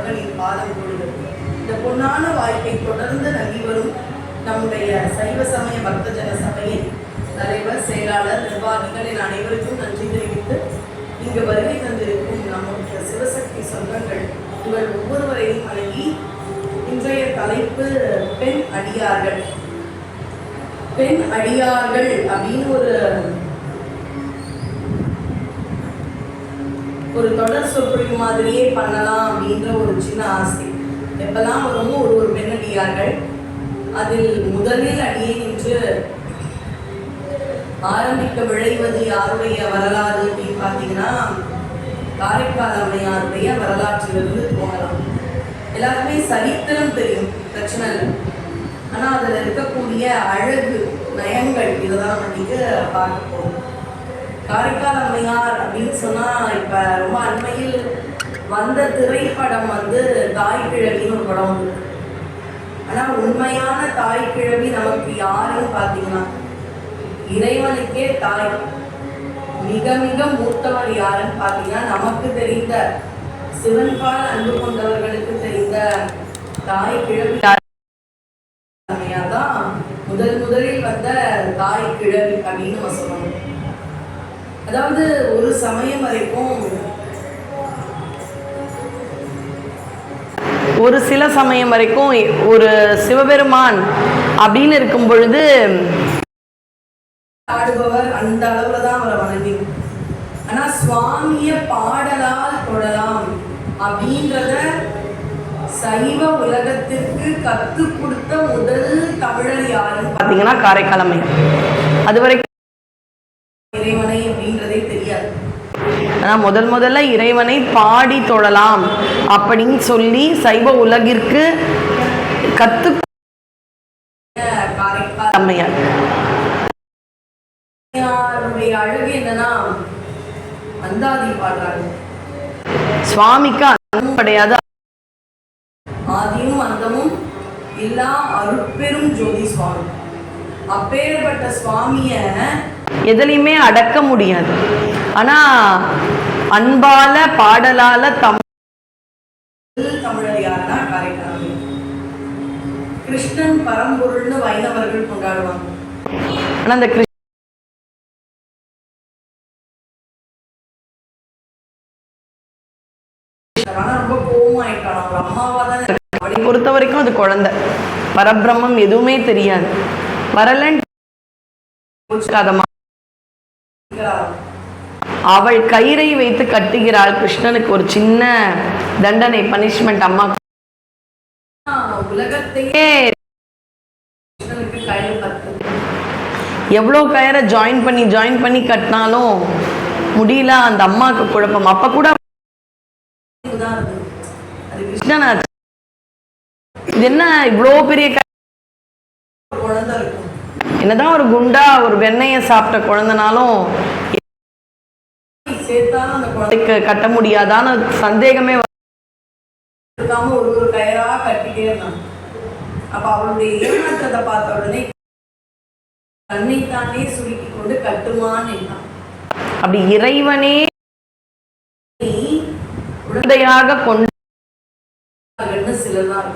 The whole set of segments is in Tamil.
அவர்களின் பாதம் கூடுகிறது. இந்த பொன்னான வாய்ப்பை தொடர்ந்து நல்கி வரும் நம்முடைய சைவ சமய பக்தஜன சபையின் தலைவர், செயலாளர், நிர்வாகிகள் என அனைவருக்கும் நன்றி தெரிவித்து இங்கு வருகை தந்திருக்கும் நம்முடைய சிவசக்தி சொந்தங்கள் உங்கள் ஒவ்வொருவரையும் அணுகி இன்றைய தலைப்பு பெண் அடியார்கள். பெண் அடியார்கள் அப்படின்னு ஒரு தொடர் சொற்பொழிவு மாதிரியே பண்ணலாம் அப்படின்ற ஒரு சின்ன ஆசை. எப்பெல்லாம் வருமோ ஒரு பெண் அடியார்கள். அதில் முதலில் அடியே நின்று ஆரம்பிக்க விளைவது யாருடைய வரலாறு அப்படின்னு பார்த்தீங்கன்னா காரைக்கால் அம்மையாருடைய வரலாற்றிலிருந்து போகலாம். எல்லாருமே சரித்திரம் தெரியும், பிரச்சனை இல்லை. ஆனால் அதில் இருக்கக்கூடிய அழகு நயங்கள் இதைதான் இன்னைக்கு பார்க்க போகும். காரைக்கால் அம்மையார் அப்படின்னு சொன்னால் இப்போ ரொம்ப அண்மையில் வந்த திரைப்படம் தாய் கிழவின்னு ஒரு படம் வந்து. ஆனால் உண்மையான தாய் கிழவி நமக்கு யாருன்னு பார்த்தீங்கன்னா இறைவனுக்கே தாய். மிக மிக மூத்தவர் யாருன்னு பார்த்தீங்கன்னா நமக்கு தெரிந்த சிவன்பால் அன்பு கொண்டவர்களுக்கு தெரிந்த தாய் கிழவி தான் முதலில் வந்த தாய் கிழவி அப்படின்னு நம்ம சொல்லணும். அதாவது ஒரு சமயம் வரைக்கும் ஒரு சில சமயம் வரைக்கும் ஒரு சிவபெருமான் அப்படின்னு இருக்கும் பொழுது ஆடுபவர் அந்த அளவுல தான் அவரை வணங்கி. ஆனா சுவாமிய பாடலால் தொடலாம் அப்படின்றத சைவ உலகத்திற்கு கற்றுக் கொடுத்த முதல் தமிழர் யாருன்னு பார்த்தீங்கன்னா காரைக்கால் அம்மையார். அது வரைக்கும் இறைவனை அப்படின்றதே தெரியாது. ஆனால் முதல்ல இறைவனை பாடி தொழலாம் அப்படின்னு சொல்லி சைவ உலகிற்கு கத்து காரைக்கால் அம்மையார். அழகு என்னன்னா அந்தாதி பாடுறாங்க. சுவாமிக்கு அந்தமும் கிடையாது, ஆதியும் அந்தமும் இல்லா அருட்பெரும் ஜோதி சுவாமி. அப்பேற்பட்ட சுவாமிய எதுலையுமே அடக்க முடியாது. ஆனா அன்பால பாடலால தமிழர் யாருன்னா காரைக்கால். கிருஷ்ணன் பரம்பொருள்னு வைணவர்கள் கொண்டாடுவாங்க. ஆனா அந்த ரொம்ப கோபமாயிட்டான். அவங்க அம்மாவா தான் பொறுத்த வரைக்கும் அது குழந்தை, பரபிரம்மம் எதுவுமே தெரியாது. வரலன்னு அவள் கயிறை வைத்து கட்டுகிறாள். கிருஷ்ணனுக்கு ஒரு சின்ன தண்டனை, பனிஷ்மெண்ட். அம்மா உலகத்தையே எவ்வளோ கயிறை ஜாயின் பண்ணி கட்டினாலும் முடியல. அந்த அம்மாவுக்கு குழப்பம். அப்ப கூட கிருஷ்ணன் இது என்ன இவ்வளோ பெரிய குழந்தை இருக்கும். என்னதான் ஒரு குண்டா ஒரு வெண்ணெயை சாப்பிட்ட குழந்தைனாலும் கட்ட முடியாதான்னு சந்தேகமே ஒரு கயரா கட்டிட்டே இருந்தான். அப்ப அவளுடைய ஏமாற்றத்தை பார்த்த உடனே தன்னைத்தானே சுருக்கி கொண்டு கட்டுமான்னு எண்ணான். அப்படி இறைவனே உடந்தையாக கொண்டு சிலர்தான்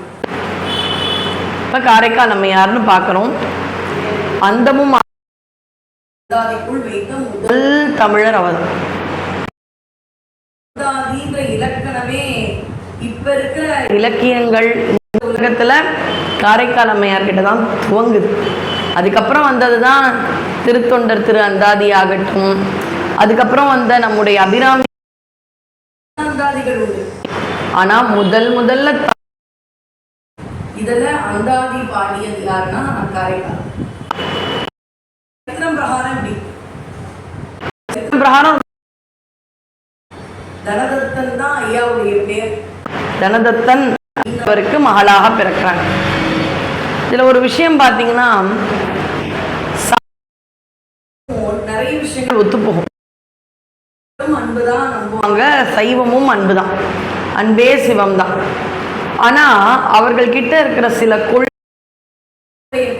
இப்ப காரைக்கால் அம்மையார்னு பார்க்கிறோம். அந்தமும் வைத்த முதல் தமிழர் அவர்தான். இலக்கணமே இப்ப இருக்கிற இலக்கியங்கள் உலகத்துல காரைக்கால் அம்மையார் கிட்டதான் துவங்குது. அதுக்கப்புறம் வந்ததுதான் திருத்தொண்டர் திரு அந்தாதி ஆகட்டும். அதுக்கப்புறம் வந்த நம்முடைய அபிராமி அந்தாதிகள் உண்டு. ஆனா முதல்ல இதுல அந்தாதி பாடியது யாருன்னா காரைக்கால். பிரகாரம் தனதத்தன் தான் ஐயாவுடைய பேர். தனதத்தன் அவருக்கு மகளாக பிறக்கிறாங்க. இதுல ஒரு விஷயம் பாத்தீங்கன்னா நிறைய விஷயங்கள் ஒத்துப்போகும். அன்புதான் நம்புவாங்க. சைவமும் அன்புதான், அன்பே சிவம் தான். ஆனா அவர்கள் கிட்ட இருக்கிற சில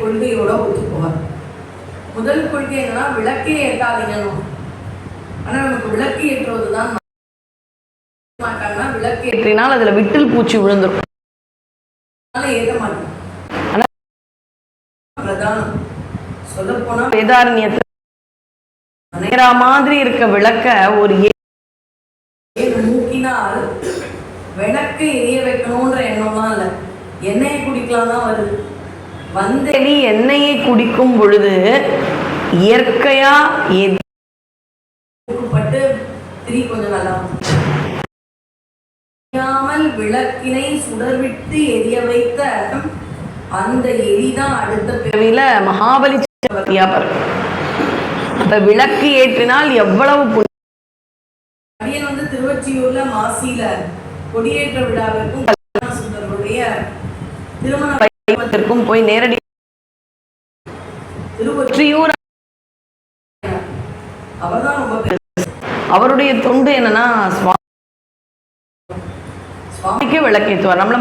கொள்கையோட ஒத்துக்குவார். முதல் கொள்கை என்னன்னா விளக்கே ஏற்றாதீங்கன்னு. ஆனா நமக்கு விளக்கு ஏற்றுவதுதான் மாட்டாங்கன்னா விளக்கு ஏற்றினால் அதுல விட்டில் பூச்சி விழுந்துரும். ஏற்ற மாட்டேன். ஆனா பிரதானம் சொல்ல போனா வேதாரண்யத்துல மாதிரி இருக்க விளக்க ஒரு மூக்கினால் விளக்கு எரிய வைக்கணும்ன்ற எண்ணம்லாம் இல்லை, எண்ணெயை குடிக்கலாம் தான் வருது. வந்தெளி எண்ணெயை குடிக்கும் பொழுது இயற்கையா பட்டு திரி கொஞ்சம் நல்லா விளக்கினை சுடர்விட்டு எரிய வைத்த அந்த எரிதான் அடுத்த பிறவியில மகாபலி அப்ப விளக்கு ஏற்றினால் எவ்வளவு அடியன் வந்து திருவொற்றியூர்ல மாசியில கொடியேற்ற விழாவிற்கும் சுந்தரருடைய திருமண வைபவத்திற்கும் போய் நேரடி திருவொற்றியூர் அவர்தான் ரொம்ப அவருடைய தொண்டு என்னன்னா சுவாமிக்கு விளக்கேற்றுவார். நம்மள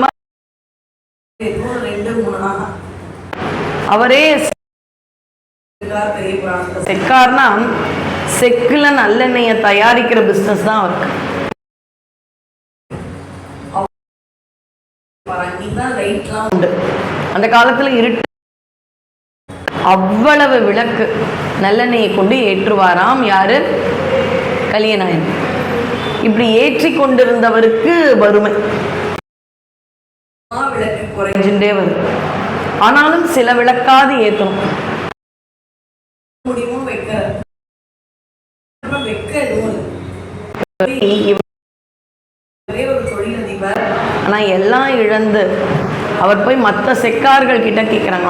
அவரே செக்கார்னா செக்குல நல்லெண்ணெய தயாரிக்கிற பிசினஸ் தான் அவருக்கு. அந்த காலத்துல இருட்டு அவ்வளவு விளக்கு நல்லெண்ணெயை கொண்டு ஏற்றுவாராம். யாரு? கலியநாயன். இப்படி ஏற்றி கொண்டிருந்தவருக்கு வறுமை குறைஞ்சுட்டே வரும். ஆனாலும் சில விளக்காது ஏற்றணும். ஆனா எல்லாம் இழந்து அவர் போய் மற்ற செக்கார்கள் கிட்ட கேட்கிறாங்க,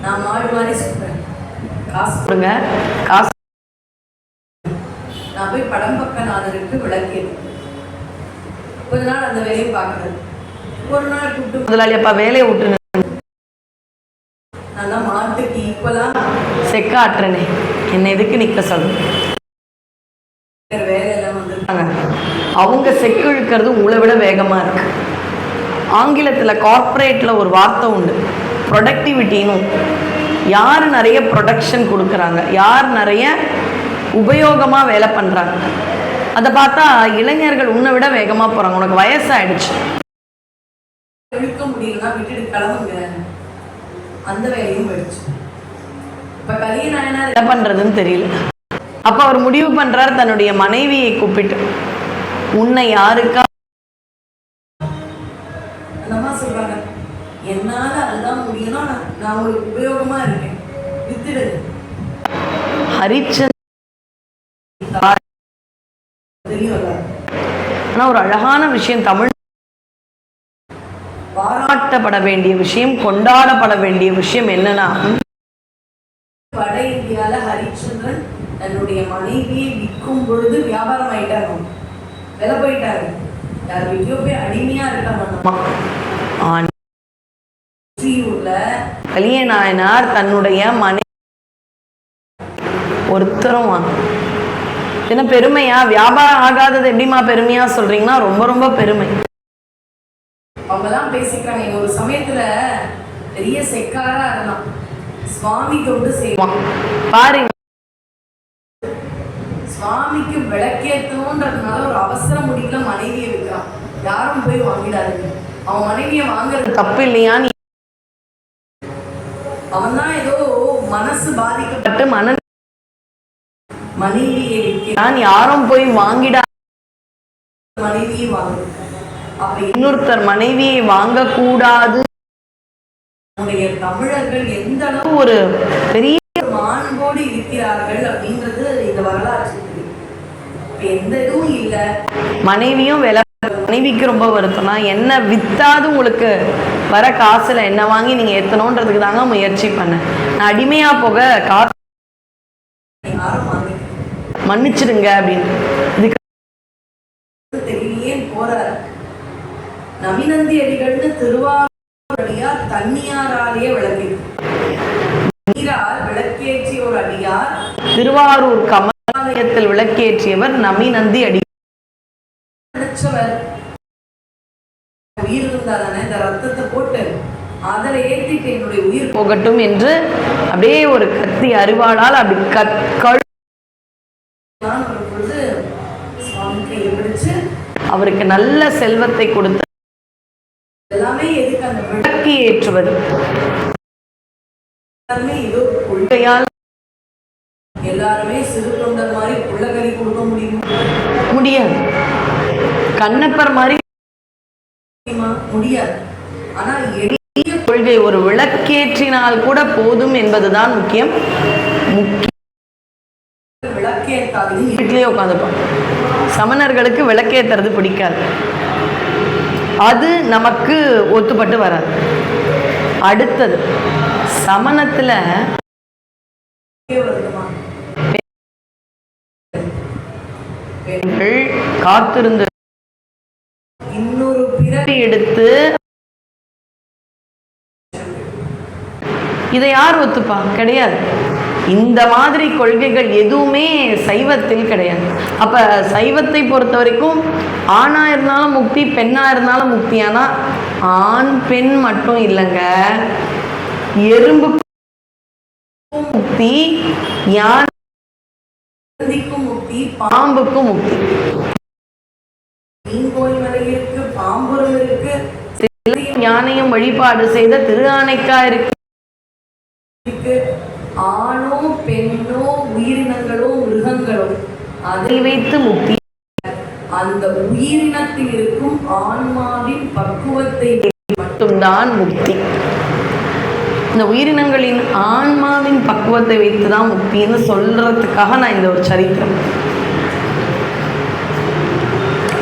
நான் மாடு மாதிரி சொல்றேன், காசு கொடுங்க, காசு. நான் போய் படம்பக்கநாதருக்கு விளக்கேன். கொஞ்ச நாள் அந்த வேலையை பார்க்கறது. ஒரு நாள் கூப்பிட்டு முதலாளி அப்பா வேலையை விட்டுருங்க, நான் தான் மாட்டுக்கு ஈக்குவலா செக்காட்டுறனே, என்ன எதுக்கு நிக்க சொல்றேன். வேலையெல்லாம் வந்துருக்காங்க. அவங்க செக்கு இழுக்கிறது உங்களை விட வேகமா இருக்கு. ஆங்கிலத்துல கார்பரேட்ல ஒரு வார்த்தை உண்டு, ப்ரொடக்டிவிட்டின்னு. யார் நிறைய ப்ரொடக்ஷன் கொடுக்குறாங்க, யார் நிறைய உபயோகமா வேலை பண்றாங்க, அதை பார்த்தா இளைஞர்கள் உன்னை விட வேகமா போறாங்க. உனக்கு வயசாயிடுச்சு, இழுக்க முடியலன்னா விட்டுட்டு கிளம்புங்க, அந்த வேலையும் போயிடுச்சு. இப்ப கலியநாயனார் என்ன பண்றதுன்னு தெரியல. அப்ப அவர் முடிவு பண்றாரு, தன்னுடைய மனைவியை கூப்பிட்டு, உன்னை யாருக்கா சொல்றாங்க, என்னால அதுதான் முடியும்னா நான் உங்களுக்கு உபயோகமா இருக்கேன், வித்துடு. ஹரிச்சந்திர ஆனா ஒரு அழகான விஷயம், தமிழ் பாராட்டப்பட வேண்டிய விஷயம், கொண்டாடப்பட வேண்டிய விஷயம் என்னன்னா, வட இந்தியால ஹரிச்சந்திரன் தன்னுடைய மனைவியை விற்கும் பொழுது வியாபாரம் ஆயிட்டாங்க, விலை போயிட்டாரு. யார் வீட்லயோ போய் அடிமையா இருக்காங்க. கலியநாயனார் தன்னுடைய மனைவி ஒருத்தரும் என்ன பெருமையா? வியாபாரம் ஆகாதது எப்படிமா பெருமையா சொல்றீங்கன்னா ரொம்ப ரொம்ப பெருமை. அவங்கதான் பேசிக்கிறாங்க. எங்க ஒரு சமயத்துல பெரிய செக்காரா இருந்தான், சுவாமி தொண்டு செய்வான். பாருங்க, சுவாமிக்கு விளக்கேற்றணும்ன்றதுனால ஒரு அவசர முடிவுல மனைவியை விற்கிறான். யாரும் போய் வாங்கிடாதீங்க, அவன் மனைவியை வாங்குறது தப்பு இல்லையா? அவன் தான் ஏதோ மனசு பாதிக்கப்பட்டு மனைவியை விற்கிறான். யாரும் போய் வாங்கிடா, மனைவியை வாங்க. அப்ப இன்னொருத்தர் மனைவியை வாங்க கூடாது. தமிழர்கள் எந்த அளவு ஒரு பெரிய மாண்போடு இருக்கிறார்கள் அப்படின்றது இந்த வரலாற்று. எந்த இதுவும் இல்ல, மனைவியும் விலை. மனைவிக்கு ரொம்ப வருத்தம்னா என்ன வித்தாது உங்களுக்கு வர காசுல என்ன வாங்கி நீங்க ஏத்தணும்ன்றதுக்கு தாங்க முயற்சி பண்ணேன். நான் அடிமையா போக காசு மன்னிச்சிடுங்க அப்படின்னு இதுக்கு தெரியலையே போறாரு. நவிநந்தி அடிகள்னு திருவாரூர் அடியார் தன்னியாராலேயே விளக்கி நீரால் விளக்கேற்றிய ஒரு அடியார், திருவாரூர் கமலாலயத்தில் விளக்கேற்றியவர் நமிநந்தி அடி. உயிர் இருந்தாதானே இந்த ரத்தத்தை போட்டு அதில் ஏற்றிட்டு என்னுடைய உயிர் போகட்டும் என்று அப்படியே ஒரு கத்தி அருவாளால் அப்படி வரும் பொழுது சுவாமி கையை பிடிச்சு அவருக்கு நல்ல செல்வத்தை கொடுத்து எல்லாமே எதுக்கு அந்த விளக்கு ஏற்றுவது. எல்லாருமே ஏதோ கொள்கையால் எல்லாருமே சிறு தொண்டர் மாதிரி புள்ளகறி கொடுக்க முடியாது. கண்ணப்பர் மாதிரி முடியாது. ஆனா எளிய கொள்கை, ஒரு விளக்கேற்றினால் கூட போதும் என்பதுதான் முக்கியம். விளக்கேற்றாது வீட்லயே உட்காந்துப்பான். சமணர்களுக்கு விளக்கேற்றுறது பிடிக்காது, அது நமக்கு ஒத்துப்பட்டு வராது. அடுத்தது சமணத்துல பெண்கள் காத்திருந்து இன்னொரு பிறவி எடுத்து இதை யார் ஒத்துப்பா? கிடையாது. இந்த மாதிரி கொள்கைகள் எதுவுமே சைவத்தில் கிடையாது. அப்ப சைவத்தை பொறுத்த வரைக்கும் ஆணா இருந்தாலும் முக்தி, பெண்ணா இருந்தாலும் முக்தி. ஆனா ஆண் பெண் மட்டும் இல்லைங்க, எறும்புக்கும் முக்தி, யானைக்கும் முக்தி, பாம்புக்கும் முக்தி. மீன்கோயில் மலை இருக்கு, பாம்புரம் இருக்கு, யானையும் வழிபாடு செய்த திருஆனைக்கா இருக்கு. ஆணோ பெண்ணோ உயிரினங்களோ மிருகங்களோ அதை வைத்து முக்தி. அந்த உயிரினத்தில் இருக்கும் ஆன்மாவின் பக்குவத்தை மட்டும்தான் முக்தி. இந்த உயிரினங்களின் ஆன்மாவின் பக்குவத்தை வைத்துதான் முக்தின்னு சொல்றதுக்காக நான் இந்த ஒரு சரித்திரம்.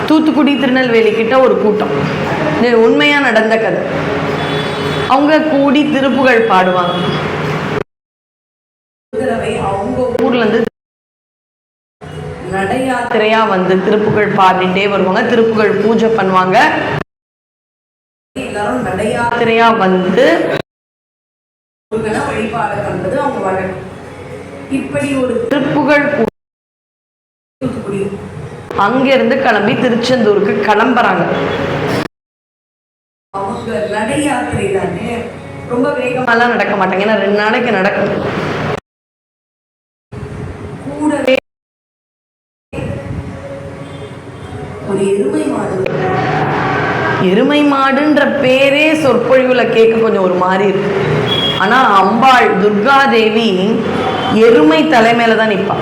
தூத்துக்குடி திருநெல்வேலி கிட்ட ஒரு கூட்டம், இது உண்மையா நடந்த கதை. அவங்க கூடி திருப்புகழ் பாடுவாங்க. அவங்க ஊர்ல இருந்து நடையாத்திரையா வந்து திருப்புகழ் பாடிட்டே வருவாங்க, திருப்புகழ் பூஜை பண்ணுவாங்க. எல்லாரும் நடையாத்திரையா யாத்திரையா வந்து வழிபாடு பண்றது அவங்க வழக்கம். இப்படி ஒரு திருப்புகழ் அங்கிருந்து கிளம்பி திருச்செந்தூருக்கு கிளம்புறாங்க. அவங்க நடை யாத்திரை தானே, ரொம்ப வேகமாலாம் நடக்க மாட்டாங்க, ஏன்னா 2 நாளைக்கு நடக்கும். கூடவே ஒரு எருமை மாடு. எருமை மாடுன்ற பேரே சொற்பொழிவுல கேட்க கொஞ்சம் ஒரு மாதிரி இருக்கு. ஆனா அம்பாள் துர்காதேவி எருமை தலைமையில தான் நிற்பா.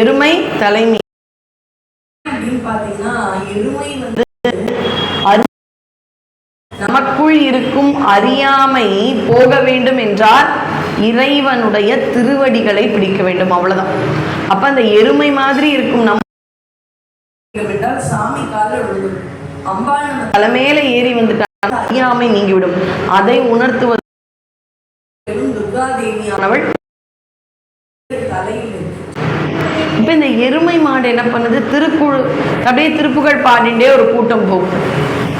எருமை தலைமை அப்படின்னு பாத்தீங்கன்னா, எருமை வந்து நமக்குள் இருக்கும் அறியாமை போக வேண்டும் என்றால் இறைவனுடைய திருவடிகளை பிடிக்க வேண்டும், அவ்வளவுதான். அப்ப அந்த எருமை மாதிரி இருக்கும் நம்ம சாமி கால அம்பாள் தலைமையில ஏறி வந்துட்டாங்க, அறியாமை நீங்கிவிடும். அதை உணர்த்துவது துர்காதேவியானவள் தலையில். இப்ப இந்த எருமை மாடு என்ன பண்ணுது, திருக்குழு அப்படியே திருப்புகழ் பாடிண்டே ஒரு கூட்டம் போகும்,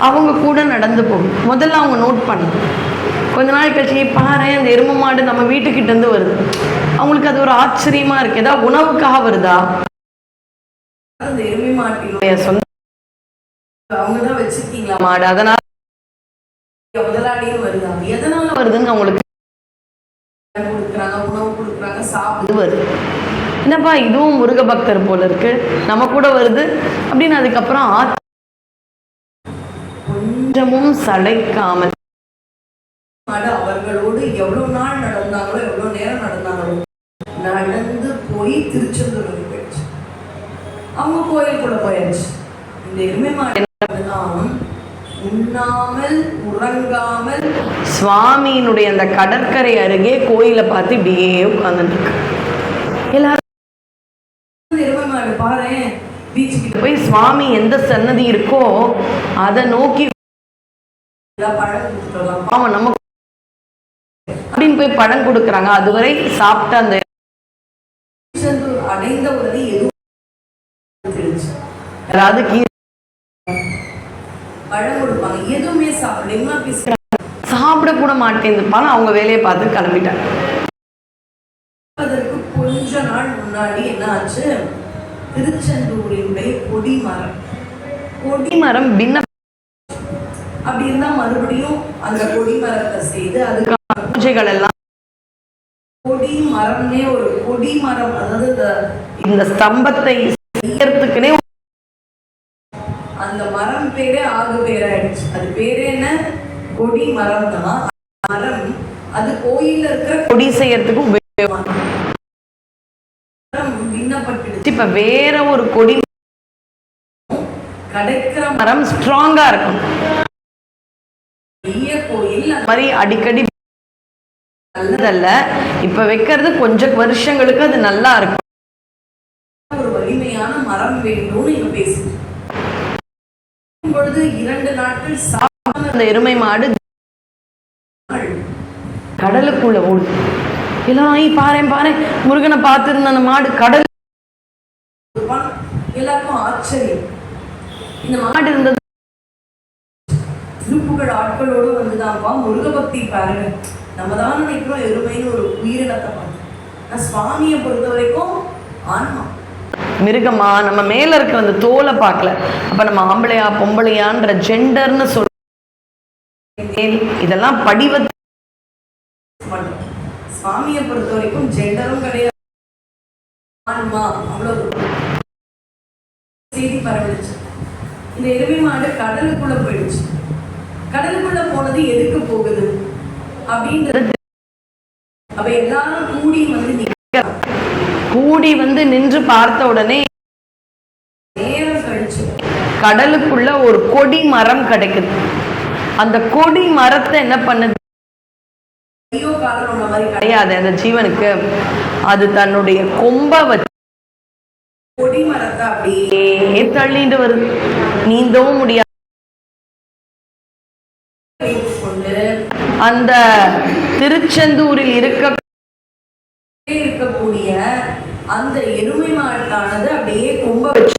அவங்க கூட நடந்து போகும். முதல்ல அவங்க நோட் பண்ணணும். கொஞ்ச நாள் கழிச்சு பாரு, அந்த எருமை மாடு நம்ம வீட்டுக்கிட்ட இருந்து வருது. அவங்களுக்கு அது ஒரு ஆச்சரியமா இருக்கு. ஏதாவது உணவுக்காக வருதா? அந்த எருமை மாட்டினுடைய சொந்த அவங்கதான் வச்சிருக்கீங்களா மாடு, அதனால முதலாளியும் வருதா? எதனால வருதுன்னு அவங்களுக்கு கொடுக்குறாங்க, உணவு கொடுக்குறாங்க, சாப்பிட்டு வருது. என்னப்பா இதுவும் முருக பக்தர் போல இருக்கு, நம்ம கூட வருது அப்படின்னு. அதுக்கப்புறம் கொஞ்சமும் சளைக்காமல் அவர்களோடு எவ்வளவு நாள் நடந்தாங்களோ, எவ்வளவு நேரம் நடந்தாங்களோ, நடந்து போய் திருச்செந்தூர் போயிடுச்சு. அவங்க கோயிலுக்குள்ள போயாச்சு. இந்த எருமை மாடு உண்ணாமல் உறங்காமல் சுவாமியினுடைய அந்த கடற்கரை அருகே கோயிலை பார்த்து இப்படியே உட்கார்ந்துட்டு இருக்கு. எல்லாரும் எருமை மாடு பாரு, பீச்சுக்கு போய் சுவாமி எந்த சன்னதி இருக்கோ அதை நோக்கி பழம் கொடுத்துடலாம், ஆமா நம்ம அப்படின்னு போய் பழம் கொடுக்குறாங்க. அதுவரை சாப்பிட்ட அந்த திருச்செந்தூர் அடைந்த உடனே எதுவும் பழம் கொடுப்பாங்க, எதுவுமே சாப்பிட கூட மாட்டேங்குதுப்பாங்க. அவங்க வேலையை பார்த்து கிளம்பிட்டாங்க. அதற்கு கொஞ்ச நாள் முன்னாடி என்ன ஆச்சு, திருச்செந்தூரினுடைய கொடிமரம் பின்ன அப்படி இருந்தா மறுபடியும் அந்த கொடிமரத்தை செய்து அதுக்கான பூஜைகள் எல்லாம் கொடி மரம்னே ஒரு கொடி மரம், அதாவது இந்த ஸ்தம்பத்தை செய்யறதுக்குனே அந்த மரம் பேரே ஆகு பேராயிடுச்சு. அது பேரே என்ன? கொடி மரம் தான். மரம் அது கோயில்ல இருக்கிற கொடி செய்யறதுக்கு உபயோகமான மரம் விண்ணப்பட்டுடுச்சு. இப்ப வேற ஒரு கொடி கிடைக்கிற மரம் ஸ்ட்ராங்கா இருக்கும். பெரிய கோயில் மாதிரி அடிக்கடி நல்லதல்ல, இப்ப வைக்கிறது கொஞ்சம் வருஷங்களுக்கு அது நல்லா இருக்கும். ஒரு வலிமையான மரம் வேண்டும்னு நீங்க பேசுங்க பொழுது 2 நாட்கள் அந்த எருமை மாடு கடலுக்குள்ள ஓடுது. எல்லாம் பாரு முருகனை பார்த்திருந்த அந்த மாடு கடல். எல்லாருக்கும் ஆச்சரியம். இந்த மாடு இருந்தது திருப்புகள் ஆட்களோடு வந்துதான்ப்பா. முருக பக்தி பாருங்க. நம்ம தான் நினைக்கிறோம் எருமைன்னு ஒரு உயிரினத்தை பார்த்து. சுவாமியை பொறுத்த வரைக்கும் ஆன்மா மிருகமா நம்ம மேல இருக்கிற அந்த தோலை பார்க்கல. அப்ப நம்ம ஆம்பளையா பொம்பளையான்ற ஜெண்டர்னு சொல்ல இதெல்லாம் படிவ. சுவாமியை பொறுத்த வரைக்கும் ஜெண்டரும் கிடையாது, ஆன்மா. அவ்வளவு செய்தி பரவலிச்சு. இந்த எருமை மாடு கடலுக்குள்ள போயிடுச்சு. கடலுக்குள்ள போனது எதுக்கு போகுது அப்படின்றது. அப்ப எல்லாரும் கூடி வந்து நின்று பார்த்த உடனே நேரம் கழிச்சு கடலுக்குள்ள ஒரு கொடி மரம் கிடைக்குது. அந்த கொடி மரத்தை என்ன பண்ணுது? கிடையாது அந்த ஜீவனுக்கு. அது தன்னுடைய கொம்ப வச்சு கொடி மரத்தை அப்படியே தள்ளிட்டு வருது. நீந்தவும் முடியாது. அந்த திருச்செந்தூரில் இருக்கக்கூடிய அந்த எருமை மாட்டானது அப்படியே கொம்ப வச்சு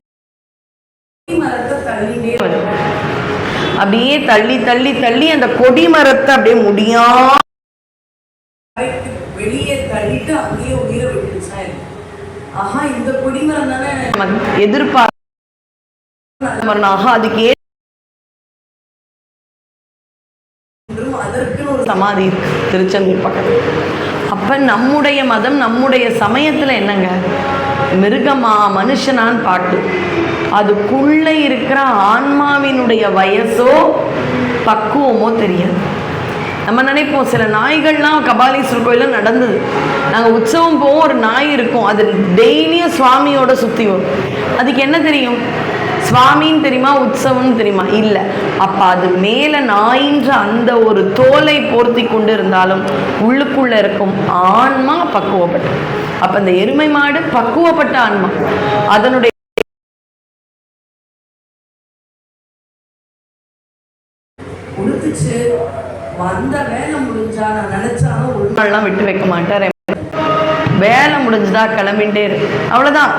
மரத்தை தள்ளிட்டே வரும். அப்படியே தள்ளி தள்ளி தள்ளி அந்த கொடி மரத்தை அப்படியே முடியாம வெளியே தள்ளிட்டு அங்கேயே உயிரை விட்டுச்சா. ஆஹா, இந்த கொடிமரம் தானே எதிர்பார்க்க. அதுக்கு அதற்குன்னு ஒரு சமாதி இருக்கு திருச்செந்தூர் பக்கத்துல. அப்ப நம்முடைய மதம் நம்முடைய சமயத்துல என்னங்க, மிருகமா மனுஷனான்னு பாட்டு. அதுக்குள்ள இருக்கிற ஆன்மாவினுடைய வயசோ பக்குவமோ தெரியாது. நம்ம நினைப்போம் சில நாய்கள்லாம் கபாலீஸ்வரர் கோயில நடந்தது. நாங்கள் உற்சவம் போவோம், ஒரு நாய் இருக்கும், அது டெய்லியும் சுவாமியோட சுற்றி வரும். அதுக்கு என்ன தெரியும்? சுவாமின்னு தெரியுமா, உற்சவம்னு தெரியுமா? இல்லை. அப்போ அது மேலே நாயின்ற அந்த ஒரு தோலை போர்த்தி கொண்டு இருந்தாலும் உள்ளுக்குள்ள இருக்கும் ஆன்மா பக்குவப்பட்ட. அப்போ அந்த எருமை மாடு பக்குவப்பட்ட ஆன்மா. அதனுடைய கொடுத்துச்சு. வந்த வேலை முடிஞ்சா நான் நினைச்சாலும் ஒரு நாள்லாம் விட்டு வைக்க மாட்டார். வேலை முடிஞ்சுதா கிளம்பிட்டே இருக்கு, அவ்வளோதான்.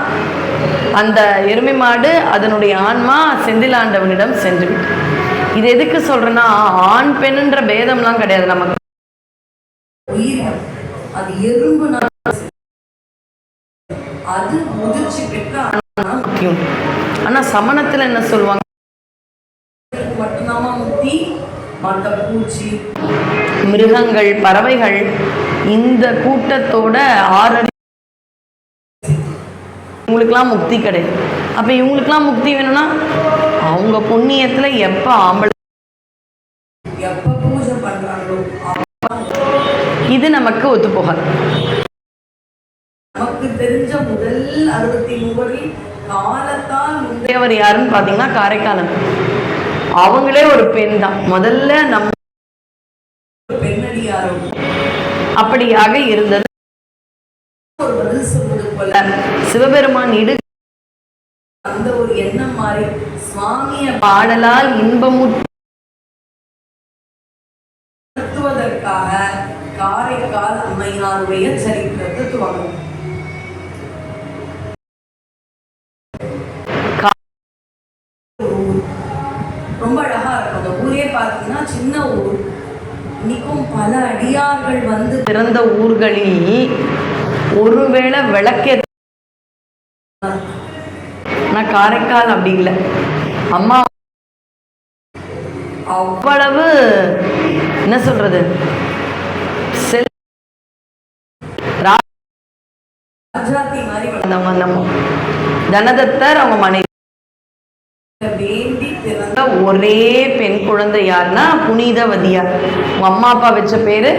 அந்த எருமை மாடு அதனுடைய ஆன்மா செந்திலாண்டவனிடம் சென்று விட்டு. இது எதுக்கு சொல்றேன்னா, ஆண் பெண்ணுன்ற பேதம்லாம் கிடையாது நமக்கு. அது எறும்பு அது முதிர்ச்சி பெற்ற முக்கியம். ஆனா சமணத்துல என்ன சொல்லுவாங்க, மட்டும்தாமா முக்தி, மற்ற பூச்சி மிருகங்கள் பறவைகள் இந்த கூட்டத்தோட 6 இவங்களுக்கெல்லாம் முக்தி கிடையாது. அப்ப இவங்களுக்கெல்லாம் முக்தி வேணும்னா அவங்க புண்ணியத்துல எப்ப ஆம்பளை எப்ப பூஜை பண்றாங்களோ இது நமக்கு ஒத்து போகாது. நமக்கு தெரிஞ்ச முதல் 63 காலத்தால் முந்தையவர் யாருன்னு பாத்தீங்கன்னா காரைக்காலம். அவங்களே ஒரு பெண் தான். முதல்ல நம்ம பெண்ணடியாரோ அப்படியாக இருந்தது. ஒரு பதில் சொல்வது போல சிவபெருமான் இடு அந்த ஒரு எண்ணம் மாறி சுவாமிய பாடலால் இன்பமுற்றுவதற்காக காரைக்கால் அம்மையாருடைய சரித்திரத்தை துவங்கும். ரொம்ப அழகா இருக்கும் அந்த ஊரே. பார்த்தீங்கன்னா சின்ன ஊர், இன்னைக்கும் பல அடியார்கள் வந்து பிறந்த ஊர்களில் ஒருவேளை விளக்கே. ஆனா காரைக்கால் அப்படி இல்லை. அம்மா அவ்வளவு என்ன சொல்றது, ராஜாத்தி மாதிரி வளர்ந்தவங்க நம்ம தனதத்தர் அவங்க மனைவி. வேண்டி பிறந்த ஒரே பெண் குழந்தை யாருன்னா புனிதவதியார். உங்க அம்மா அப்பா வச்ச பேரு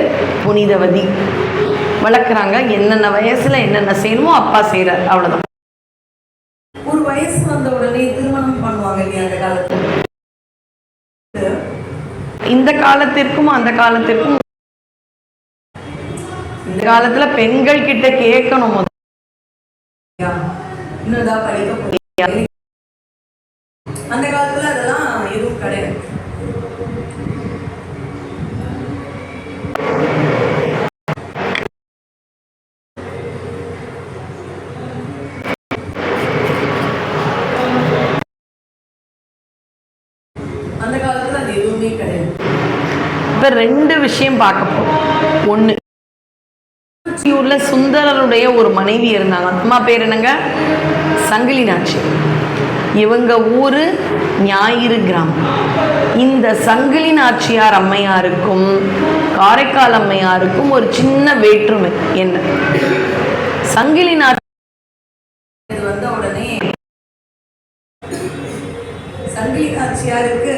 புனிதவதி. வளர்க்குறாங்க. என்னென்ன வயசுல என்னென்ன செய்யணுமோ அப்பா செய்யறார், அவ்வளவுதான். ஒரு வயசு வந்த உடனே திருமணம் பண்ணுவாங்க இல்லையா அந்த காலத்துல? இந்த காலத்திற்கும் அந்த காலத்திற்கும், இந்த காலத்துல பெண்கள் கிட்ட கேட்கணும் இன்னும் படிக்க போறீங்க. அந்த காலத்துல அதெல்லாம் எதுவும் கிடையாது. அந்த காலத்துல அது எதுவுமே கிடையாது. இப்ப ரெண்டு விஷயம் பார்க்க போறோம். ஒண்ணு, ஊர்ல சுந்தரருடைய ஒரு மனைவி இருந்தாங்க. அம்மா பேர் என்னங்க? சங்கிலி நாச்சி. இவங்க ஊரு ஞாயிறு கிராமம். இந்த சங்கிலி நாச்சியார் அம்மையாருக்கும் காரைக்கால் அம்மையாருக்கும் ஒரு சின்ன வேற்றுமை. என்ன? சங்கிலி இது வந்த உடனே சங்கிலி நாச்சியாருக்கு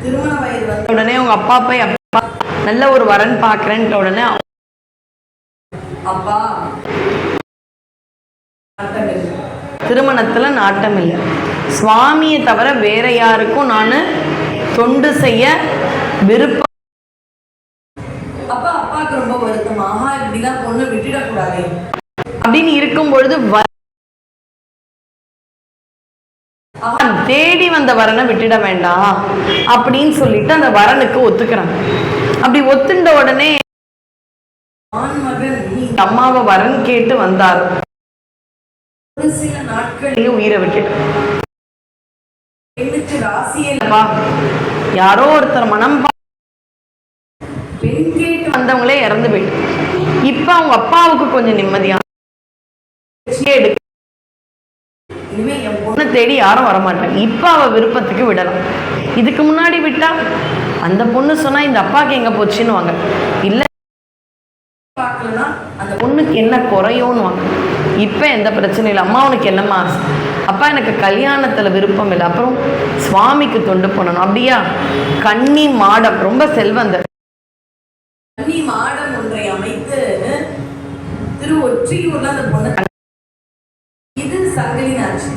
திருமண வயது வந்த உடனே அவங்க அப்பா போய் அப்பா நல்ல ஒரு வரன் பார்க்கறேன்ட்ட உடனே அப்பா திருமணத்துல நாட்டம் இல்லை. சுவாமியை தவிர வேற யாருக்கும் நான் தொண்டு செய்ய விருப்பம். அப்பா அப்பாவுக்கு ரொம்ப வருத்தமாக இப்படிலாம் பொண்ணு விட்டுடக்கூடாது அப்படின்னு இருக்கும் பொழுது தேடி வந்த வரனை விட்டுட வேண்டாம் அப்படின்னு சொல்லிட்டு அந்த வரனுக்கு ஒத்துக்கிறாங்க. அப்படி ஒத்துண்ட உடனே ஆண்மகன் அம்மாவை வரன் கேட்டு வந்தார். ஒரு சில நாட்கள் உயிரை விட்டுட்டு பெண்ணுக்கு ராசியே யாரோ ஒருத்தர் மனம் பெண் கேட்டு வந்தவங்களே இறந்து போயிட்டு. இப்ப அவங்க அப்பாவுக்கு கொஞ்சம் நிம்மதியா இனிமே என் பொண்ணை தேடி யாரும் வரமாட்டாங்க. இப்ப அவ விருப்பத்துக்கு விடலாம். இதுக்கு முன்னாடி விட்டா அந்த பொண்ணு சொன்னா இந்த அப்பாவுக்கு எங்க போச்சுன்னு வாங்க, இல்ல பார்க்கலன்னா அந்த பொண்ணுக்கு என்ன குறையும்னு வாங்க. இப்ப எந்த பிரச்சனையும் இல்லை. அம்மா உனக்கு என்னம்மா ஆசை? அப்பா எனக்கு கல்யாணத்துல விருப்பம் இல்லை, அப்புறம் சுவாமிக்கு தொண்டு பண்ணணும். அப்படியா? கன்னி மாடம், ரொம்ப செல்வந்தர். கன்னி மாடம் ஒன்றை அமைத்து திரு ஒற்றியூர்ல அந்த பொண்ணு. இது சங்கிலி நாச்சி.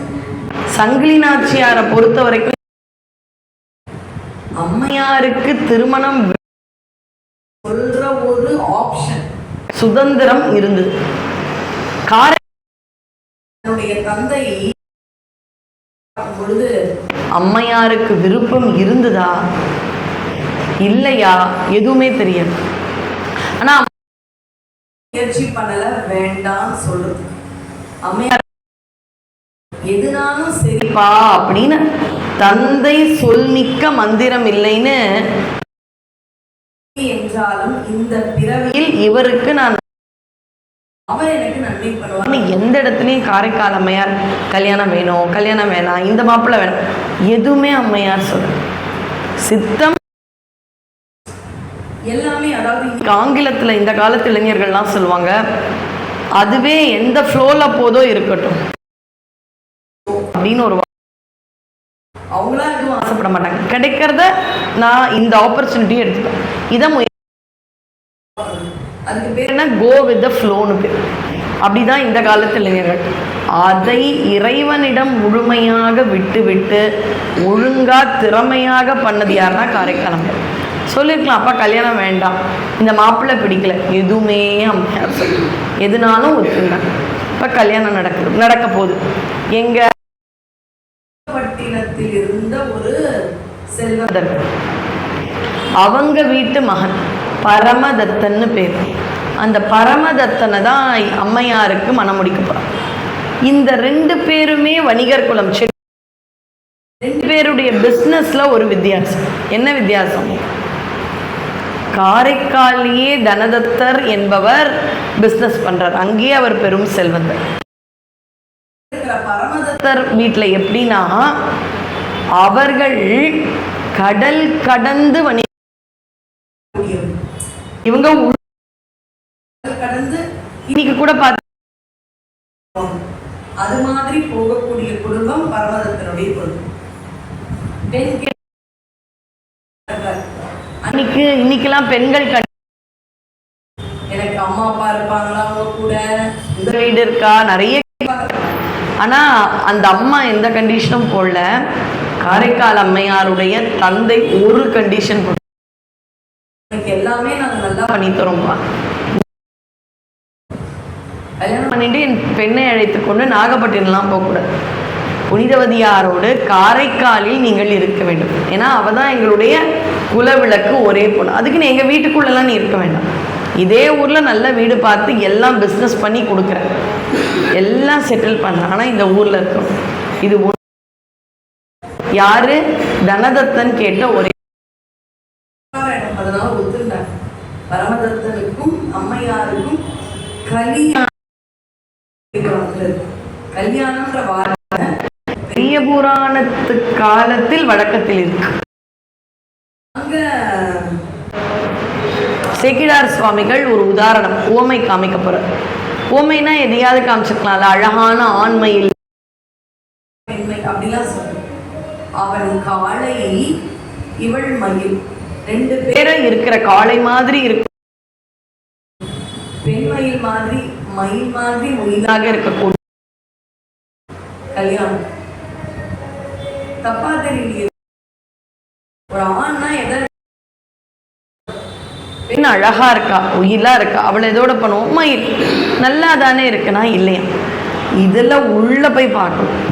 சங்கிலி நாச்சியாரை பொறுத்த வரைக்கும் அம்மையாருக்கு திருமணம் சொல்ற ஒரு ஆப்ஷன், சுதந்திரம் இருந்தது. என்னுடைய தந்தை பொழுது அம்மையாருக்கு விருப்பம் இருந்ததா இல்லையா எதுவுமே தெரியாது. ஆனா முயற்சி பண்ணல, வேண்டாம் சொல்றது. அம்மையார் எதுனாலும் சரிப்பா அப்படின்னு தந்தை சொல் மிக்க மந்திரம் இல்லைன்னு என்றாலும் இந்த பிறவியில் இவருக்கு நான் அவர் எனக்கு நன்மை பண்ணுவார். எந்த இடத்துலயும் காரைக்கால் அம்மையார் கல்யாணம் வேணும், கல்யாணம் வேணாம், இந்த மாப்பிள்ளை வேணும், எதுவுமே அம்மையார் சொல்ல. சித்தம் எல்லாமே. அதாவது ஆங்கிலத்துல இந்த காலத்து இளைஞர்கள்லாம் சொல்லுவாங்க, அதுவே எந்த ஃப்ளோல போதோ இருக்கட்டும் அப்படின்னு ஒரு அவங்களா எதுவும் ஆசைப்பட மாட்டாங்க. கிடைக்கிறத நான் இந்த ஆப்பர்ச்சுனிட்டி எடுத்துப்பேன். இதை அதுக்கு பேர் என்ன? கோ வித் த ஃப்ளோன்னு பேர். அப்படிதான் இந்த காலத்து இளைஞர்கள். அதை இறைவனிடம் முழுமையாக விட்டு விட்டு ஒழுங்கா திறமையாக பண்ணது யாருன்னா காரைக்கால் அம்மையார். சொல்லியிருக்கலாம் அப்பா கல்யாணம் வேண்டாம், இந்த மாப்பிள்ளை பிடிக்கல, எதுவுமே அம்மையார் சொல்லி எதுனாலும் ஒத்துருந்தாங்க. இப்போ கல்யாணம் நடக்க போகுது. எங்க பட்டினத்தில் இருந்த ஒரு செல்வந்தர், அவங்க வீட்டு மகன் பரமதத்தன்னு பேர். அந்த பரமதத்தனை தான் அம்மையாருக்கு மணமுடிக்க போறான். இந்த ரெண்டு பேருமே வணிகர் குலம். ரெண்டு பேருடைய பிசினஸ்ல ஒரு வித்தியாசம். என்ன வித்தியாசம்? காரைக்காலியே தனதத்தர் என்பவர் பிசினஸ் பண்றார். அங்கேயே அவர் பெரும் செல்வந்தர். பரமதத்தர் வீட்டுல எப்படின்னா அவர்கள் கடல் கடந்து இவங்க கடந்து இன்னைக்கு கூட பார்த்து அது மாதிரி போகக்கூடிய குடும்பம் பரமதத்தினுடைய குடும்பம். இன்னைக்கெல்லாம் பெண்கள் எனக்கு அம்மா அப்பா இருப்பாங்களா, அவங்க கூட வீடு இருக்கா நிறைய. ஆனா அந்த அம்மா எந்த கண்டிஷனும் போடல. காரைக்கால் அம்மையாருடைய தந்தை ஒரு கண்டிஷன் போட, எல்லாமே நாங்க நல்லா பண்ணி தரோம்ப்பா, கல்யாணம் பண்ணிட்டு என் பெண்ணை அழைத்து கொண்டு நாகப்பட்டினம்லாம் போகக்கூடாது, புனிதவதியாரோடு காரைக்காலில் நீங்கள் இருக்க வேண்டும். ஏன்னா அவள் தான் எங்களுடைய குலவிளக்கு, ஒரே பொண்ணு. அதுக்குன்னு எங்கள் வீட்டுக்குள்ளெல்லாம் நீ இருக்க வேண்டாம், இதே ஊரில் நல்ல வீடு பார்த்து எல்லாம் பிஸ்னஸ் பண்ணி கொடுக்குறேன், எல்லாம் செட்டில் பண்ணுறேன். ஆனால் இந்த ஊரில் இருக்கணும். இது யாரு? தனதத்தன் கேட்ட ஒரே. அதனால ஒத்துண்டாங்க. பரமதத்தனுக்கும் அம்மையாருக்கும் கல்யாணம்ன்ற வார்த்தை பெரிய புராணத்து காலத்தில் வழக்கத்தில் இருக்கு. சேக்கிழார் சுவாமிகள் ஒரு உதாரணம் ஓமை காமிக்க போற. ஓமைனா எதையாவது காமிச்சிருக்கலாம்ல, அழகான ஆண்மையில் அப்படிலாம் சொல்ற. அவன் காளை, இவள் மயில், ரெண்டு பேரும் இருக்கிற காளை மாதிரி இருக்கு, பெண் மயில் மாதிரி, மயில் மாதிரி மொயிலாக இருக்கக்கூடிய கல்யாணம். தப்பா தெரியலையே. ஒரு ஆண்னா எதை, பெண் அழகா இருக்கா, உயிலா இருக்கா, அவளை எதோட பண்ணுவோம், மயில் நல்லா தானே இருக்குன்னா இல்லையா. இதுல உள்ள போய் பார்க்கணும்.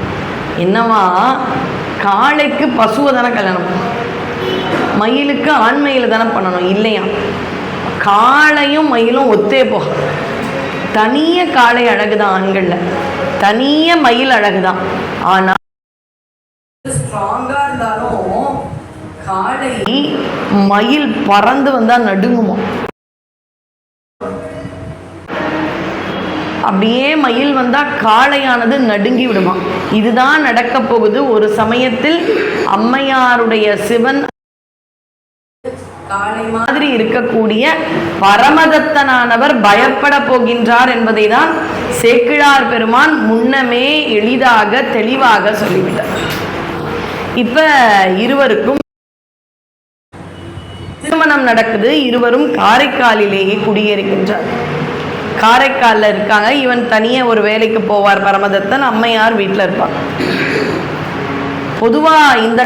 என்னவா, காளைக்கு பசுவை தானே கல்யாணம், மயிலுக்கு ஆண்மையில தானே பண்ணணும் இல்லையா. காளையும் மயிலும் ஒத்தே போக, தனிய காளை அழகுதான் ஆண்கள்ல, தனிய மயில் அழகுதான். ஆனா ஸ்ட்ராங்கா இருந்தாலும் காளை, மயில் பறந்து வந்தா நடுங்குமா. அப்படியே மயில் வந்தா காளையானது நடுங்கி விடுமா. இதுதான் நடக்க போகுது. ஒரு சமயத்தில் அம்மையாருடைய சிவன் காளை மாதிரி இருக்கக்கூடிய பரமதத்தனானவர் பயப்பட போகின்றார் என்பதை தான் சேக்கிழார் பெருமான் முன்னமே எளிதாக தெளிவாக சொல்லிவிட்டார். இப்ப இருவருக்கும் திருமணம் நடக்குது. இருவரும் காரைக்காலிலேயே குடியேறுகின்றார். காரைக்காலில் இருக்காங்க. இவன் தனியே ஒரு வேலைக்கு போவார் பரமதத்தன், அம்மையார் வீட்டில் இருப்பாங்க. பொதுவா இந்த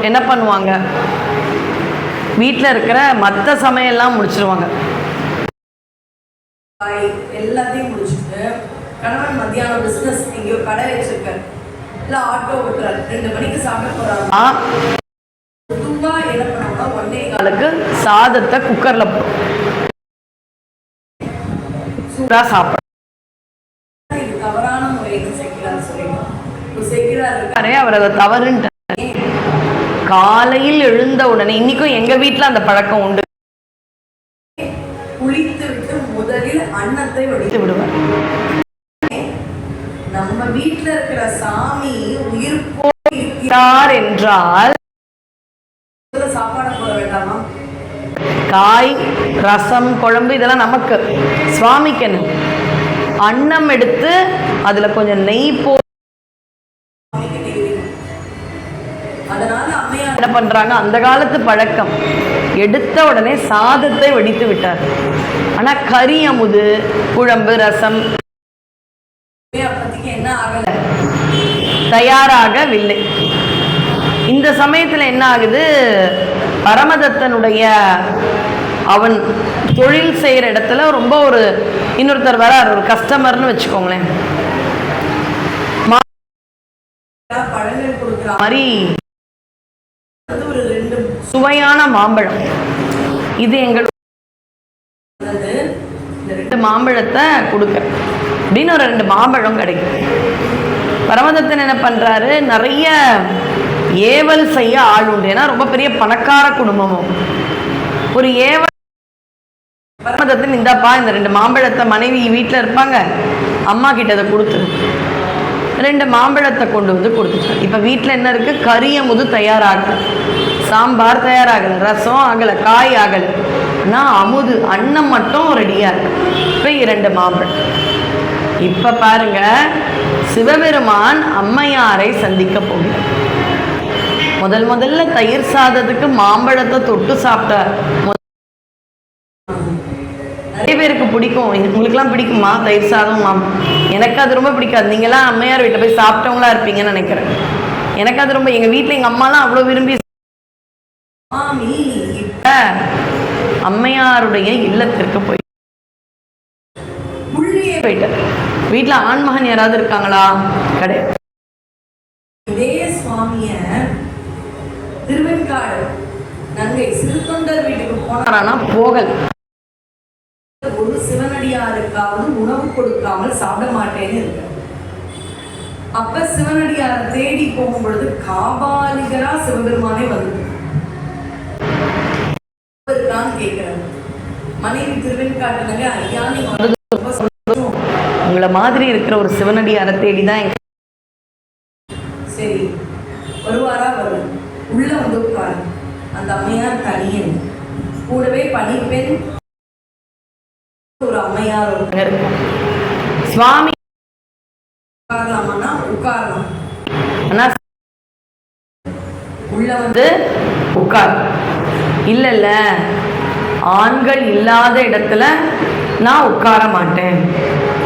என்ன பண்ணுவாங்க, வீட்டில் இருக்கிற மற்ற சமையல்லாம் முடிச்சிருவாங்க, எல்லாத்தையும் முடிச்சுட்டு கணவன் மத்தியானம் பிசினஸ் எங்கேயோ கடை வச்சிருக்காரு, இல்ல ஆட்டோ ஓட்டுறாரு, 2 மணிக்கு சாப்பிட போறாங்க. என்ன பண்ணுவாங்க, 1 காலுக்கு சாதத்தை குக்கர்ல சூடா சாப்பிட. இது தவறான முறைன்னு சேக்கிழார் சொல்லிடுவார். அவர் அதை தவறுன்ட்டு காலையில் எழுந்த உடனே, இன்னைக்கும் எங்க வீட்டுல அந்த பழக்கம் உண்டு, குளித்து விட்டு முதலில் அன்னத்தை வடித்து விடுவார். நம்ம வீட்டுல இருக்கிற சாமி உயிர் போகிறார் என்றால் சாப்பாடு போட வேண்டாமா? காய், ரசம், குழம்பு இதெல்லாம் நமக்கு, சுவாமிக்கு என்ன, அன்னம் எடுத்து அதுல கொஞ்சம் நெய் போ. என்ன பண்றாங்க, அந்த காலத்து பழக்கம், எடுத்த உடனே சாதத்தை வடித்து விட்டார். ஆனா கறி, அமுது, குழம்பு, ரசம் என்ன ஆகல, தயாராகவில்லை. இந்த சமயத்துல என்ன ஆகுது, பரமதத்தனுடைய அவன் தொழில் செய்யற இடத்துல ரொம்ப ஒரு இன்னொருத்தர் வரார், ஒரு கஸ்டமர்னு வச்சுக்கோங்களேன், பழங்கள் கொடுக்குற மாதிரி ஒரு 2 சுவையான மாம்பழம். இது எங்களுக்கு 2 மாம்பழத்தை கொடுக்க அப்படின்னு ஒரு 2 மாம்பழம் கிடைக்கும். பரமதத்தன் என்ன பண்றாரு, நிறைய ஏவல் செய்ய ஆள் உண்டு. ஏன்னா ரொம்ப பெரிய பணக்கார குடும்பமும். ஒரு ஏவல், பரமதத்தன் இந்தாப்பா இந்த 2 மாம்பழத்தை, மனைவி வீட்டில் இருப்பாங்க, அம்மா கிட்ட அதை கொடுத்துரு, 2 மாம்பழத்தை கொண்டு வந்து கொடுத்துட்டார். இப்போ வீட்டில் என்ன இருக்கு, கறி அமுது தயாராகல, சாம்பார் தயாராகலை, ரசம் ஆகலை, காய் ஆகலை, ஆனால் அமுது அன்னம் மட்டும் ரெடியாக இருக்கு. இப்போ 2 மாம்பழம். இப்போ பாருங்க, சிவபெருமான் அம்மையாரை சந்திக்க போகிறார். முதல்ல தயிர் சாதத்துக்கு மாம்பழத்தை தொட்டு சாப்பிட்ட நிறைய பேருக்கு பிடிக்கும். உங்களுக்குலாம் பிடிக்குமா தயிர் சாதம்? எனக்கு அது ரொம்ப பிடிக்காது. நீங்களாம் அம்மையார் வீட்டை போய் சாப்பிட்டவங்களா இருப்பீங்கன்னு நினைக்கிறேன். எனக்கு அது ரொம்ப, எங்கள் வீட்டில் எங்கள் அம்மாலாம் அவ்வளோ விரும்பி. இப்போ அம்மையாருடைய இல்லத்திற்கு போயிட்டார். வீட்டில் ஆண்மகன் யாராவது இருக்காங்களா? கிடையாது. இதே சுவாமிய திருவெண்காடு நங்கை சிறுத்தொண்டர் வீட்டுக்கு போனாரானா போகல். ஒரு சிவனடியாருக்காவது உணவு கொடுக்காமல் சாப்பிட மாட்டேன்னு இருக்கு. அப்ப சிவனடியாரை தேடி போகும் பொழுது காபாலிகரா சிவபெருமானே வந்து கேட்கிறாங்க. மனைவி திருவெண்காட்டு நங்கை, ஐயா நீங்க உங்களை மாதிரி இருக்கிற ஒரு சிவனடியாரை தேடிதான். சரி வருவாரா? வரும். உள்ள வந்து உட்காரு. அந்த அம்மையார் தனியன், கூடவே பணிப்பெண் ஒரு அம்மையார் இருக்கும். சுவாமி உட்காரலாமான்னா உட்காரலாம். ஆனா உள்ள வந்து உட்கார். இல்ல ஆண்கள் இல்லாத இடத்துல நான் உட்கார மாட்டேன்,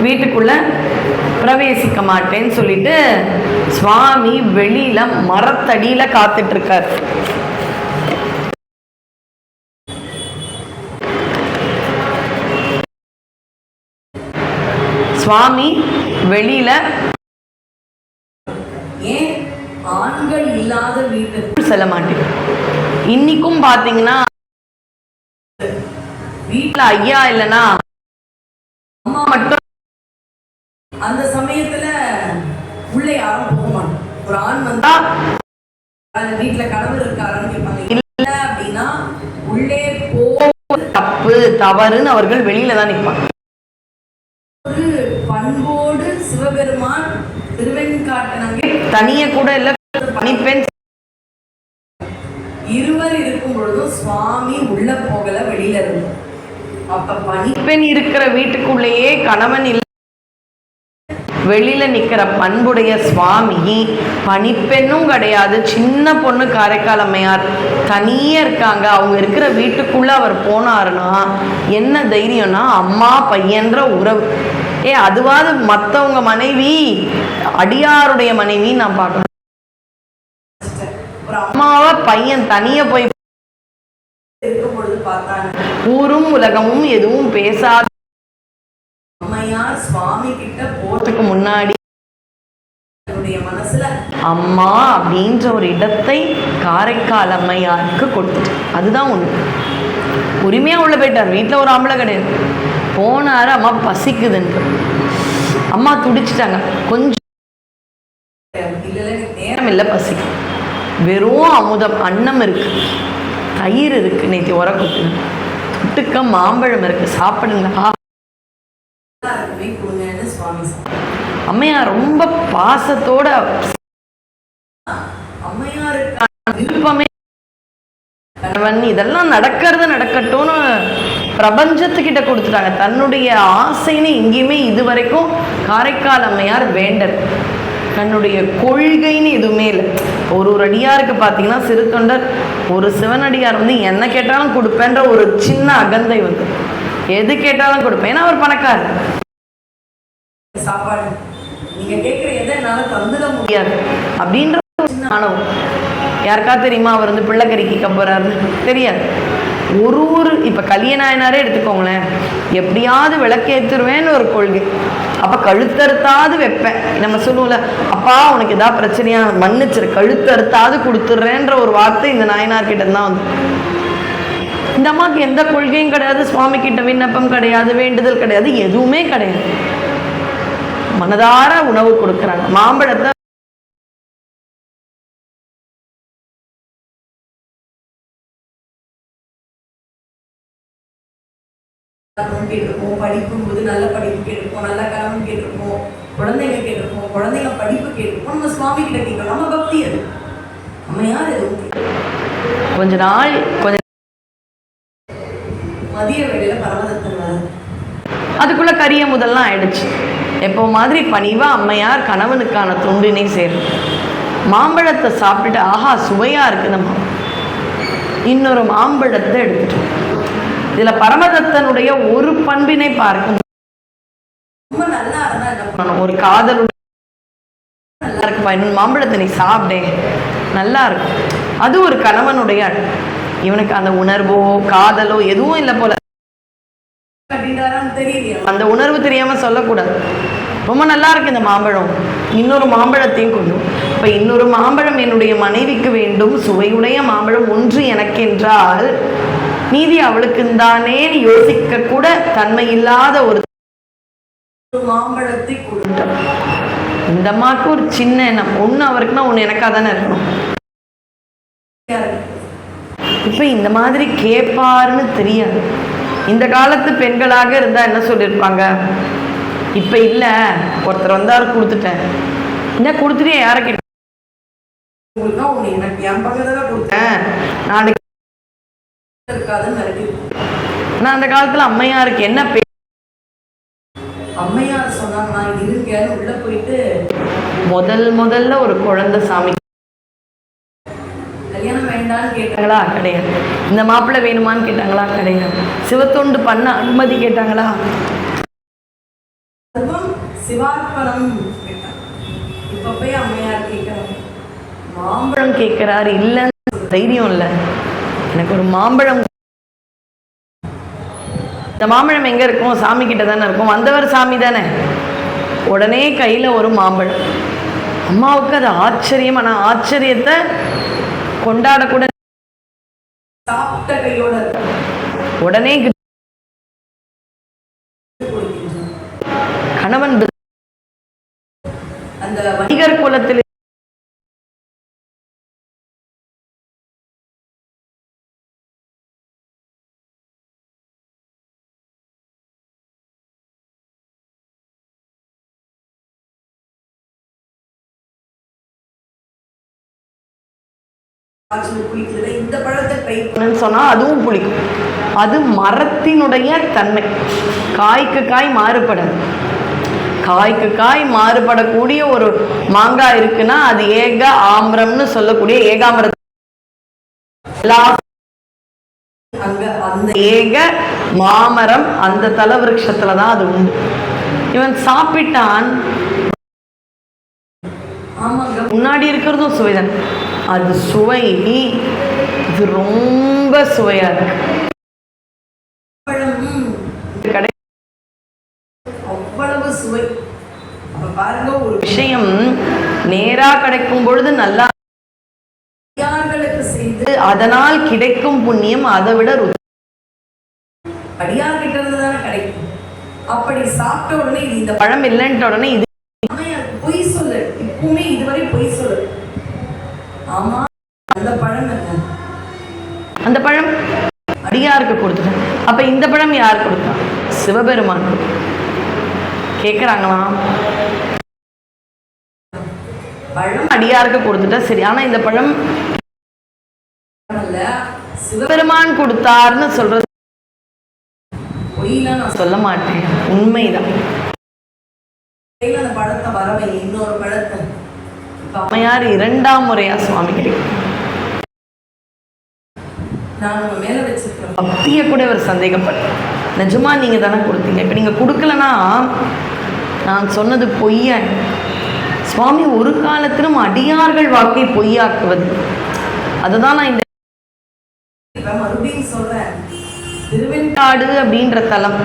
வீட்டுக்குள்ள பிரவேசிக்க மாட்டேன்னு சொல்லிட்டு சுவாமி வெளியில மரத்தடியில காத்துட்டு இருக்கார். சுவாமி வெளியில, ஏன் ஆண்கள் இல்லாத வீட்டுக்கு செல்ல மாட்டேன். இன்னைக்கும் பாத்தீங்கன்னா வீட்டுல ஐயா இல்லைன்னா அம்மா மட்டும். அந்த சமயத்துல உள்ள யாரும் போக மாட்டோம். ஒரு ஆண் வந்தா வீட்டுல கணவர் இருக்காருன்னு கேட்பாங்க. இல்ல அப்படின்னா உள்ளே போ, தப்பு தவறுன்னு அவர்கள் வெளியில தான் நிற்பாங்க. ஒரு பண்போடு சிவபெருமான் திருவெண்காட்டு நங்கை தனிய கூட இல்ல, பணிப்பெண் இருவர் இருக்கும் பொழுதும் சுவாமி உள்ள போகல, வெளியில இருக்கும். அப்ப பணிப்பெண் இருக்கிற வீட்டுக்குள்ளேயே கணவன் இல்ல, வெளியில நிக்கிற பண்புடைய சுவாமி பணிப்பெண்ணும் கிடையாது. சின்ன பொண்ணு காரைக்கால் அம்மையார் தனியே இருக்காங்க. அவங்க இருக்கிற வீட்டுக்குள்ள அவர் போனாருன்னா என்ன தைரியம்னா அம்மா பையன்ற உறவு. அதுவாது மற்றவங்க மனைவி, அடியாருடைய மனைவி நான் பார்க்கணும். ஒரு அம்மாவை பையன் தனிய போய் இருக்கும் பொழுது பார்த்தாங்க. ஊரும் உலகமும் எதுவும் பேசாத அம்மையார் சுவாமி கிட்ட போறதுக்கு முன்னாடி மனசுல அம்மா அப்படின்ற ஒரு இடத்தை காரைக்கால் அம்மையாருக்கு கொடுத்துட்டு, அதுதான் ஒண்ணு. உரிமையா உள்ள போயிட்டார். வீட்டுல ஒரு ஆம்பளை கிடையாது. போனாரு, அம்மா பசிக்குதுன்னு. அம்மா துடிச்சிட்டாங்க. கொஞ்சம் நேரம் இல்லை, பசிக்கு. வெறும் அமுதம், அன்னம் இருக்கு, தயிர் இருக்கு, நேற்று உரக்கொட்டு தொட்டுக்க மாம்பழம் இருக்கு, சாப்பிடுங்களா. அம்மையா ரொம்ப பாசத்தோட விருப்பமே கணவன் இதெல்லாம் நடக்கட்டும்னு பிரபஞ்சத்துக்கிட்ட கொடுத்துட்டாங்க. தன்னுடைய ஆசைன்னு எங்கேயுமே இதுவரைக்கும் காரைக்கால் அம்மையார் வேண்டர். தன்னுடைய கொள்கைன்னு எதுவுமே இல்லை. ஒரு அடியாருக்கு பார்த்தீங்கன்னா சிறுத்தொண்டர் ஒரு சிவனடியார் வந்து என்ன கேட்டாலும் கொடுப்பேன்ற ஒரு சின்ன அகந்தை வந்து எது கேட்டாலும் கொடுப்பேன். ஏன்னா அவர் பணக்காரர். சாப்பாடு நீங்க கேட்கிற எதை என்னால தந்துட முடியாது அப்படின்ற ஆணவம். யாருக்கா தெரியுமா அவர் வந்து பிள்ளைக்கறி கேட்க போறாருன்னு? தெரியாது. ஒரு இப்ப கலியநாயனாரே எடுத்துக்கோங்களேன், எப்படியாவது விளக்கேற்றுருவேன்னு ஒரு கொள்கை. அப்ப கழுத்தறுத்தாவது வைப்பேன். நம்ம சொல்லுவோம்ல, அப்பா உனக்கு ஏதாவது பிரச்சனையா மன்னிச்சிரு, கழுத்தறுத்தாவது கொடுத்துட்றேன்ற ஒரு வார்த்தை இந்த நாயனார் கிட்ட தான் வந்து. இந்த அம்மாவுக்கு எந்த கொள்கையும் கிடையாது, சுவாமி கிட்ட விண்ணப்பம் கிடையாது, வேண்டுதல் கிடையாது, எதுவுமே கிடையாது. மனதார உணவு கொடுக்குறாங்க. மாம்பழத்தை கேட்டிருப்போம், படிக்கும் போது நல்ல படிப்பு கேட்டிருப்போம், நல்ல கனவு கேட்டிருப்போம், குழந்தைங்க கேட்டிருப்போம், குழந்தைங்க படிப்பு கேட்டிருப்போம். நம்ம சுவாமி கிட்ட கேட்கணும். நம்ம பக்தி அது. நம்ம யார் எதுவும் கொஞ்ச நாள் கொஞ்ச மதிய வேளையில பரமதத்தன் வர அதுக்குள்ள கரிய முதல்லாம் ஆயிடுச்சு. எப்போ மாதிரி பணிவா அம்மையார் கணவனுக்கான தொண்டினை சேரும். மாம்பழத்தை சாப்பிட்டுட்டு ஆஹா சுவையா இருக்கு நம்ம இன்னொரு மாம்பழத்தை எடுத்துட்டோம். இதுல பரமதத்தனுடைய ஒரு பண்பினை பார்க்கும். ரொம்ப நல்லா இருந்தா என்ன பண்ணணும், ஒரு காதலுடைய நல்லா இருக்குப்பா இன்னொரு மாம்பழத்தை நீ சாப்பிடே நல்லா இருக்கும். அது ஒரு கணவனுடைய இவனுக்கு அந்த உணர்வோ காதலோ எதுவும் இல்லை போல. அந்த உணர்வு தெரியாம சொல்லக்கூடாது. ரொம்ப நல்லா இருக்கு இந்த மாம்பழம், இன்னொரு மாம்பழத்தையும் கொண்டு. இப்ப இன்னொரு மாம்பழம் என்னுடைய மனைவிக்கு வேண்டும், சுவையுடைய மாம்பழம் ஒன்று எனக்கு என்றால் மீதி அவளுக்கு தானே யோசிக்க கூட தன்மை இல்லாத ஒரு மாம்பழத்தை கொடுத்தார். இந்த அம்மாவுக்கு ஒரு சின்ன எண்ணம், ஒண்ணு அவருக்குன்னா ஒண்ணு எனக்கா தானே இருக்கணும். இப்ப இந்த மாதிரி கேட்பாருன்னு தெரியாது. இந்த காலத்து பெண்களாக இருந்தா என்ன சொல்லியிருப்பாங்க, இப்ப இல்ல ஒருத்தர் வந்தாரு கொடுத்துட்டேன், என்ன கொடுத்துட்டே யார கேட்ட நாளைக்கு. ஆனா அந்த காலத்துல அம்மையாருக்கு என்ன அம்மையார் சொன்னாங்க இருக்கேன்னு உள்ள போயிட்டு முதல்ல ஒரு குழந்தை சாமி கல்யாணம் வேண்டான்னு கேட்டாங்களா? கிடையாது. இந்த மாப்பிள்ளை வேணுமான்னு கேட்டாங்களா? கிடையாது. சிவத்தொண்டு பண்ண அனுமதி கேட்டாங்களா? சிவார்ப்பணம் இப்ப போய் அம்மையார் கேட்கிறாங்க, மாம்பழம் கேட்கிறாரு. இல்லைன்னு தைரியம் இல்லை, எனக்கு ஒரு மாம்பழம். இந்த மாம்பழம் எங்க இருக்கும்? சாமி கிட்ட தானே இருக்கும், வந்தவர் சாமி தானே. உடனே கையில ஒரு மாம்பழம். அம்மாவுக்கு அது ஆச்சரியம். ஆனா ஆச்சரியத்தை கொண்டாடக்கூட சாப்பிட்ட கையோட உடனே கணவன் அந்த வணிகர் குலத்தில் இந்த பழத்தை ட்ரை சொன்னா அதுவும் புளிக்கும். அது மரத்தினுடைய தன்மை. காய்க்கு காய் மாறுபடாது. காய்க்கு காய் மாறுபடக்கூடிய ஒரு மாங்காய் இருக்குன்னா அது ஏக ஆம்ரம்னு சொல்லக்கூடிய ஏகாமர அந்த ஏக மாமரம் அந்த தலவிருஷத்துலதான் அது உண்டு. இவன் சாப்பிட்டான், முன்னாடி இருக்கிறதும் சுவைதான். அது சுவை, இது ரொம்ப சுவையா இருக்கு. அவ்வளவு சுவை. பாருங்க, ஒரு விஷயம் நேரா கிடைக்கும் பொழுது நல்லா செய்து அதனால் கிடைக்கும் புண்ணியம் அதை விட அடியார் கிட்ட இருந்து தானே கிடைக்கும். அப்படி சாப்பிட்ட உடனே இந்த பழம் இல்லைன்ற உடனே இது பொய் சொல்லு. இப்பவுமே இதுவரை பொய் சொல்லு. ஆமா, அந்த பழம் என்ன? அந்த பழம் அடியாருக்கு கொடுத்துட்டேன். அப்ப இந்த பழம் யார் கொடுத்தா? சிவபெருமான். கேக்குறாங்களாம், பழம் அடியாருக்கு கொடுத்துட்டா சரி, ஆனா இந்த பழம் சிவபெருமான் கொடுத்தார்னு சொல்றது பொய்லாம் நான் சொல்ல மாட்டேன், உண்மைதான். அந்த பழத்தை வரவை இன்னொரு பழத்தை அம்மையார் இரண்டாம் முறையா சுவாமி கிடைக்கும். நான் உங்க மேல வச்சிருக்கேன் பக்திய கூட இவர் சந்தேகப்பட்ட. நிஜமா நீங்க தானே கொடுத்தீங்க, இப்ப நீங்க கொடுக்கலன்னா நான் சொன்னது பொய்யா? சுவாமி ஒரு காலத்திலும் அடியார்கள் வாக்கை பொய்யாக்குவது. அதுதான் நான் இந்த மறுபடியும் சொல்றேன். திருவெண்காடு அப்படின்ற தலம்,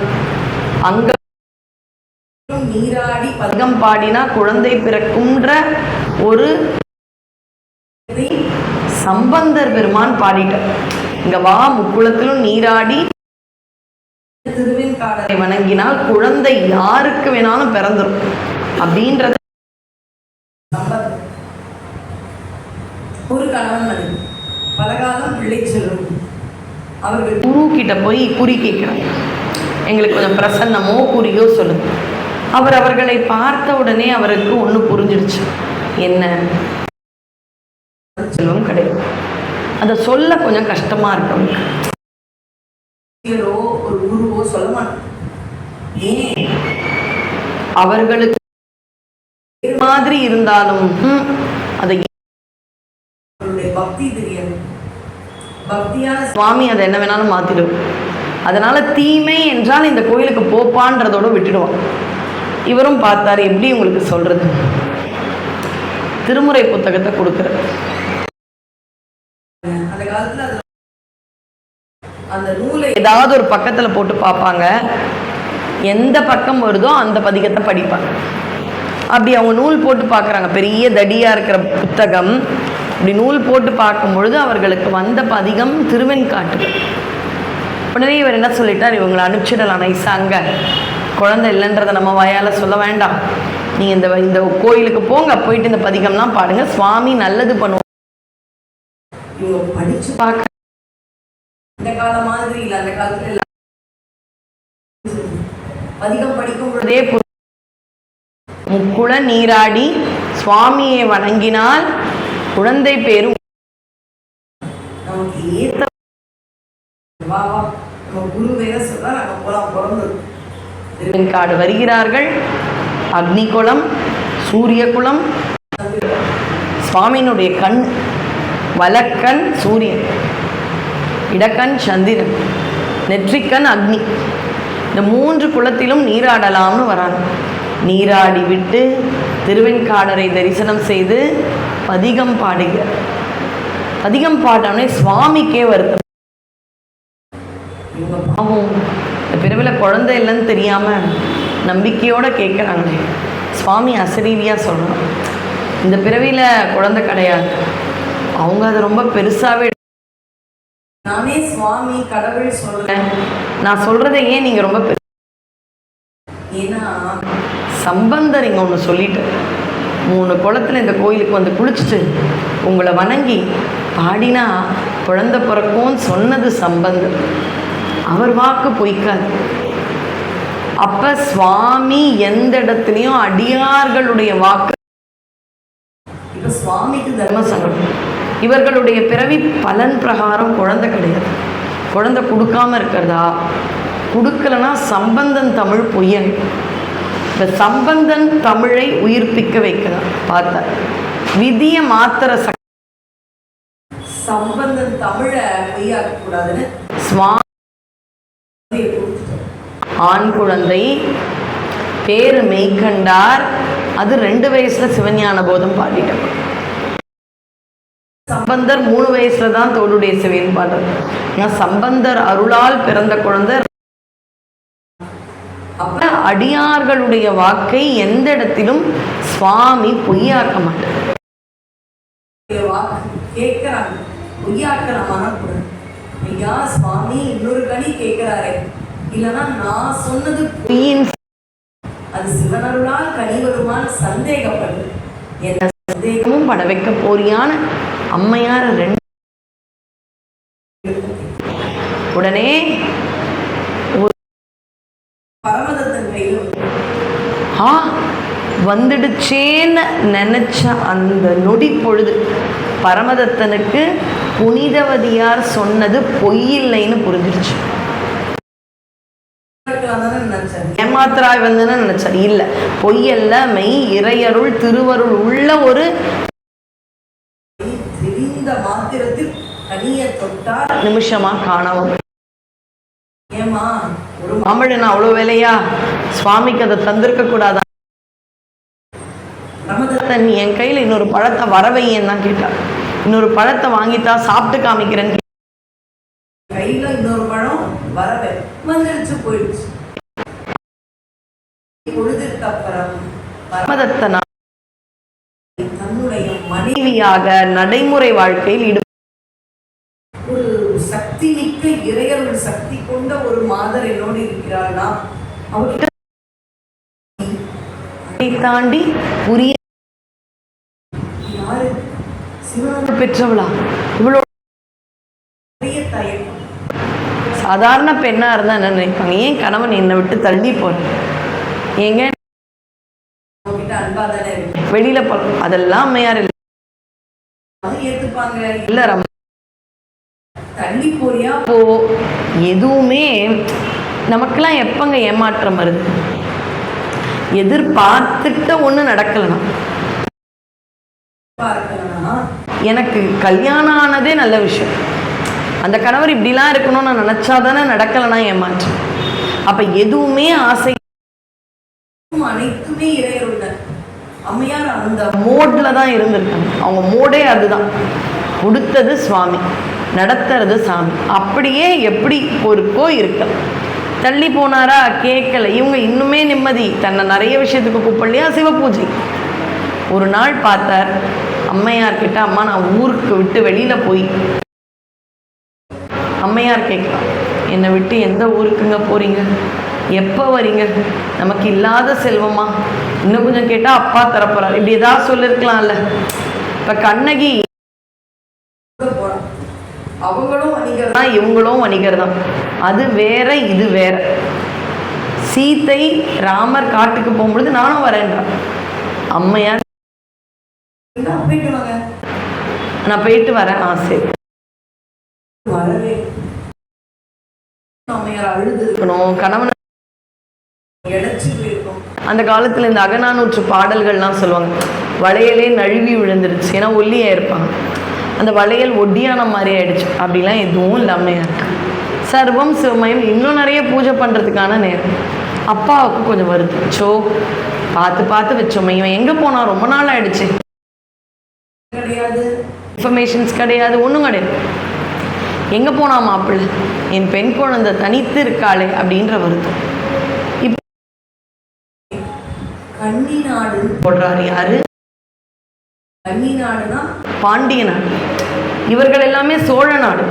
அங்க நீராடி பதிகம் பாடினா குழந்தை பிறக்கும்ன்ற ஒரு சம்பந்தர் பெருமான் பாடிட்டார். இங்க வா, முக்குளத்திலும் நீராடி திருவெண்காடை வணங்கினால் குழந்தை யாருக்கு வேணாலும் பிறந்துரும் அப்படின்றத. ஒரு கணவன் மனைவி பலகாலம் பிள்ளை செல்லும். அவர்கள் குரு கிட்ட போய் குறி கேட்கிறாங்க, எங்களுக்கு கொஞ்சம் பிரசன்னமோ குறியோ சொல்லுங்க. அவர்களை பார்த்த உடனே அவருக்கு ஒண்ணு புரிஞ்சிடுச்சு, என்ன செல்வம் கிடையாது. அதை சொல்ல கொஞ்சம் கஷ்டமா இருக்கு. ஒரு குருவோ சொல்ல மாட்டாங்க. ஏன்? அவர்களுக்கு மாதிரி இருந்தாலும் அதை பக்தி தெரியாது. பக்தியான சுவாமி அதை என்ன வேணாலும் மாத்திடும். அதனால தீமை என்றால் இந்த கோயிலுக்கு போப்பான்றதோட விட்டுடுவான். இவரும் பார்த்தாரு, எப்படி உங்களுக்கு சொல்றது, திருமுறை புத்தகத்தை கொடுக்குற அந்த காலத்துல அந்த நூலை ஏதாவது ஒரு பக்கத்துல போட்டு பார்ப்பாங்க. எந்த பக்கம் வருதோ அந்த பதிகத்தை படிப்பாங்க. அப்படி அவங்க நூல் போட்டு பார்க்குறாங்க. பெரிய தடியா இருக்கிற புத்தகம் இப்படி நூல் போட்டு பார்க்கும் பொழுது அவர்களுக்கு வந்த பதிகம் திருவெண்காட்டுகள். உடனே இவர் என்ன சொல்லிட்டார், இவங்களை அனுப்பிச்சிடலாம் நைஸா. அங்கே குழந்தை இல்லைன்றதை நம்ம வாயால் சொல்ல வேண்டாம், நீங்கள் இந்த கோயிலுக்கு போங்க, போயிட்டு இந்த பதிகம்லாம் பாடுங்க, சுவாமி நல்லது பண்ணுவோம். இவங்க படிச்சு பார்க்க இந்த காலம் மாதிரி இல்லை. அந்த காலத்துல எல்லாம் பதிகம் படிக்கும் பொழுதே முக்குள நீராடி சுவாமியை வணங்கினால் குழந்தை பேரும் நமக்கு ஏத்த வா வா நம்ம குரு வேற சொல்றா நாங்க போலாம் பிறந்தது. திருவெண்காடு வருகிறார்கள். அக்னி குளம், சூரிய குளம், சுவாமியினுடைய கண், வலக்கண் சூரியன், இடக்கண் சந்திரன், நெற்றிக்கண் அக்னி. இந்த 3 குளத்திலும் நீராடலாம்னு வராங்க. நீராடி விட்டு திருவெண்காடரை தரிசனம் செய்து பதிகம் பாடுக. பதிகம் பாடனே சுவாமிக்கே வருத்தம். இவங்க பாவம் இந்த பிறவில குழந்தை இல்லைன்னு தெரியாம நம்பிக்கையோட கேட்குறாங்களே. சுவாமி அசரீரியா சொல்றாங்க, இந்த பிறவில குழந்தை கிடையாது. அவங்க அதை ரொம்ப பெருசாவே, நானே சுவாமி கடவுள் சொல்றேன், நான் சொல்றதை ஏன் நீங்க ரொம்ப ஏன்னா சம்பந்தர் இங்க ஒன்று சொல்லிட்டு 3 குளத்துல இந்த கோயிலுக்கு வந்து குளிச்சுட்டு உங்களை வணங்கி பாடினா குழந்தை பிறக்கும்னு சொன்னது சம்பந்தர். அவர் வாக்கு பொய்க்காது. அப்ப சுவாமி எந்த இடத்துலையும் அடியார்களுடைய வாக்கு. இப்ப சுவாமிக்கு தர்ம சங்கடம். இவர்களுடைய பிறவி பலன் பிரகாரம் குழந்தை கிடையாது. குழந்தை கொடுக்காம இருக்கிறதா, கொடுக்கலன்னா சம்பந்தன் தமிழ் பொய்யன். இந்த சம்பந்தன் தமிழை உயிர்ப்பிக்க வைக்கலாம் பார்த்த விதிய மாத்திர சம்பந்தன் தமிழை பொய்யாக்க கூடாதுன்னு ஆண் குழந்தை பேரு மெய்கண்டார். அது 2 வயசுல சிவஞான போதம் பாடிட்டார். சம்பந்தர் 3 வயசுல தான் தோளுடைய சிவன் பாடுறார். ஏன்னா சம்பந்தர் அருளால் பிறந்த குழந்தை. அப்ப அடியார்களுடைய வாக்கை எந்த இடத்திலும் சுவாமி பொய்யாக்க மாட்டார். கேட்கிறாங்க, பொய்யாக்க நம்ம ஐயா சுவாமி இன்னொரு கனி கேட்கிறாரே, இல்லைன்னா நான் சொன்னது பொய்யின், அது சிவனருளால் கனி வருமானு சந்தேகப்படுது. என்ன சந்தேகமும் பட வைக்க போறியான அம்மையார் 2 உடனே பரமதத்தன் கையில் வந்துடுச்சேன்னு நினைச்ச அந்த நொடி பொழுது பரமதத்தனுக்கு புனிதவதியார் சொன்னது பொய்யில்லைன்னு புரிஞ்சிருச்சு. ஏமாத்திராய் வந்தன்னு நினைச்சார். இல்ல, பொய்யல்ல, மெய், இறையருள் திருவருள் உள்ள ஒரு தெரிந்த மாத்திரத்தில் கனிய தொட்டால் நிமிஷமா காணவும். ஏமா ஒரு மாமழன் அவ்வளவு வேலையா, சுவாமிக்கு அதை தந்திருக்க கூடாதா? பரமதத்தன் என் கையில இன்னொரு பழத்தை வரவையன்னு தான் கேட்டார். இன்னொரு பழத்தை வாங்கித்தா சாப்பிட்டு காமிக்கிறேன்னு. கையில இன்னொரு பழம் வரவை வந்துருச்சு, போயிடுச்சு. பொழுதுக்கு அப்புறம் பரமதத்தனா தன்னுடைய மனைவியாக நடைமுறை வாழ்க்கையில் ஒரு சக்தி மிக்க இறையருள் சக்தி கொண்ட ஒரு மாதர் என்னோடு இருக்கிறாள்னா அவர்கிட்ட தாண்டி புரிய யாரு சிவனோடு பெற்றவளா? இவ்வளோ பெரிய தயக்கம். சாதாரண பெண்ணா இருந்தா என்ன நினைப்பாங்க, ஏன் கணவன் என்னை விட்டு தள்ளி போறேன், ஏங்க அன்பா தானே வெளியில போறோம், அதெல்லாம் அம்மையார் இல்லை ஏத்துப்பாங்க. இல்ல தள்ளி போறியா? இப்போ எதுவுமே நமக்கெல்லாம் எப்பங்க ஏமாற்றம் வருது? எதிர்பார்த்துட்ட ஒண்ணு நடக்கலனா, எனக்கு கல்யாணம் ஆனதே நல்ல விஷயம், அந்த கணவர் இப்படிலாம் இருக்கணும்னு நான் நினைச்சாதானே நடக்கலனா ஏமாற்றம். அப்ப எதுவுமே ஆசை அனைத்துமே இறையருள்ள அம்மையார் அந்த மோட்ல தான் இருந்திருக்காங்க. அவங்க மோடே அதுதான், கொடுத்தது சுவாமி, நடத்துறது சாமி. அப்படியே எப்படி இருக்கோ இருக்க. தள்ளி போனாரா கேட்கல. இவங்க இன்னுமே நிம்மதி, தன்னை நிறைய விஷயத்துக்கு கூப்பிடலையா, சிவ பூஜை. ஒரு நாள் பார்த்தார் அம்மையார் கிட்ட, அம்மா நான் ஊருக்கு விட்டு வெளியில போய். அம்மையார் கேட்கலாம், என்னை விட்டு எந்த ஊருக்குங்க போறீங்க, எப்போ வரீங்க, நமக்கு இல்லாத செல்வமா, இன்னும் கொஞ்சம் கேட்டா அப்பா தரப்போறார், இப்படி ஏதாவது சொல்லிருக்கலாம்ல. இப்ப கண்ணகி அவங்களும் வணிகர் தான், இவங்களும் வணிகர் தான். அது வேற இது வேற. சீத்தை ராமர் காட்டுக்கு போகும்பொழுது நானும் வரேன்றான். அம்மையார் நான் போயிட்டு வரேன், சரி வரவே. அம்மையார் அழுது இருக்கணும், கணவன் எடைச்சு போயிருக்கும். அந்த காலத்துல இந்த அகநானூற்று பாடல்கள்லாம் சொல்லுவாங்க, வளையலே நழுவி விழுந்துருச்சு, ஏன்னா ஒல்லியா இருப்பாங்க, அந்த வளையல் ஒட்டியான மாதிரி ஆயிடுச்சு. அப்படிலாம் எதுவும் இல்லாம இருக்கு. சர்வம் சிவமயம். இன்னும் நிறைய பூஜை பண்றதுக்கான நேரம். அப்பாவுக்கு கொஞ்சம் வருதுச்சோ, பார்த்து பார்த்து வச்சோம், இவன் எங்க போனா, ரொம்ப நாள் ஆயிடுச்சு, கிடையாது இன்ஃபர்மேஷன்ஸ் கிடையாது, ஒன்றும் கிடையாது. எங்க போனா மாப்பிள்ளை, என் பெண் குழந்தை தனித்து இருக்காளே அப்படின்ற வருது. இப்ப கன்னி நாடு போடுறாரு யாரு? கன்னி நாடுனா பாண்டிய நாடு. இவர்கள் எல்லாமே சோழ நாடு.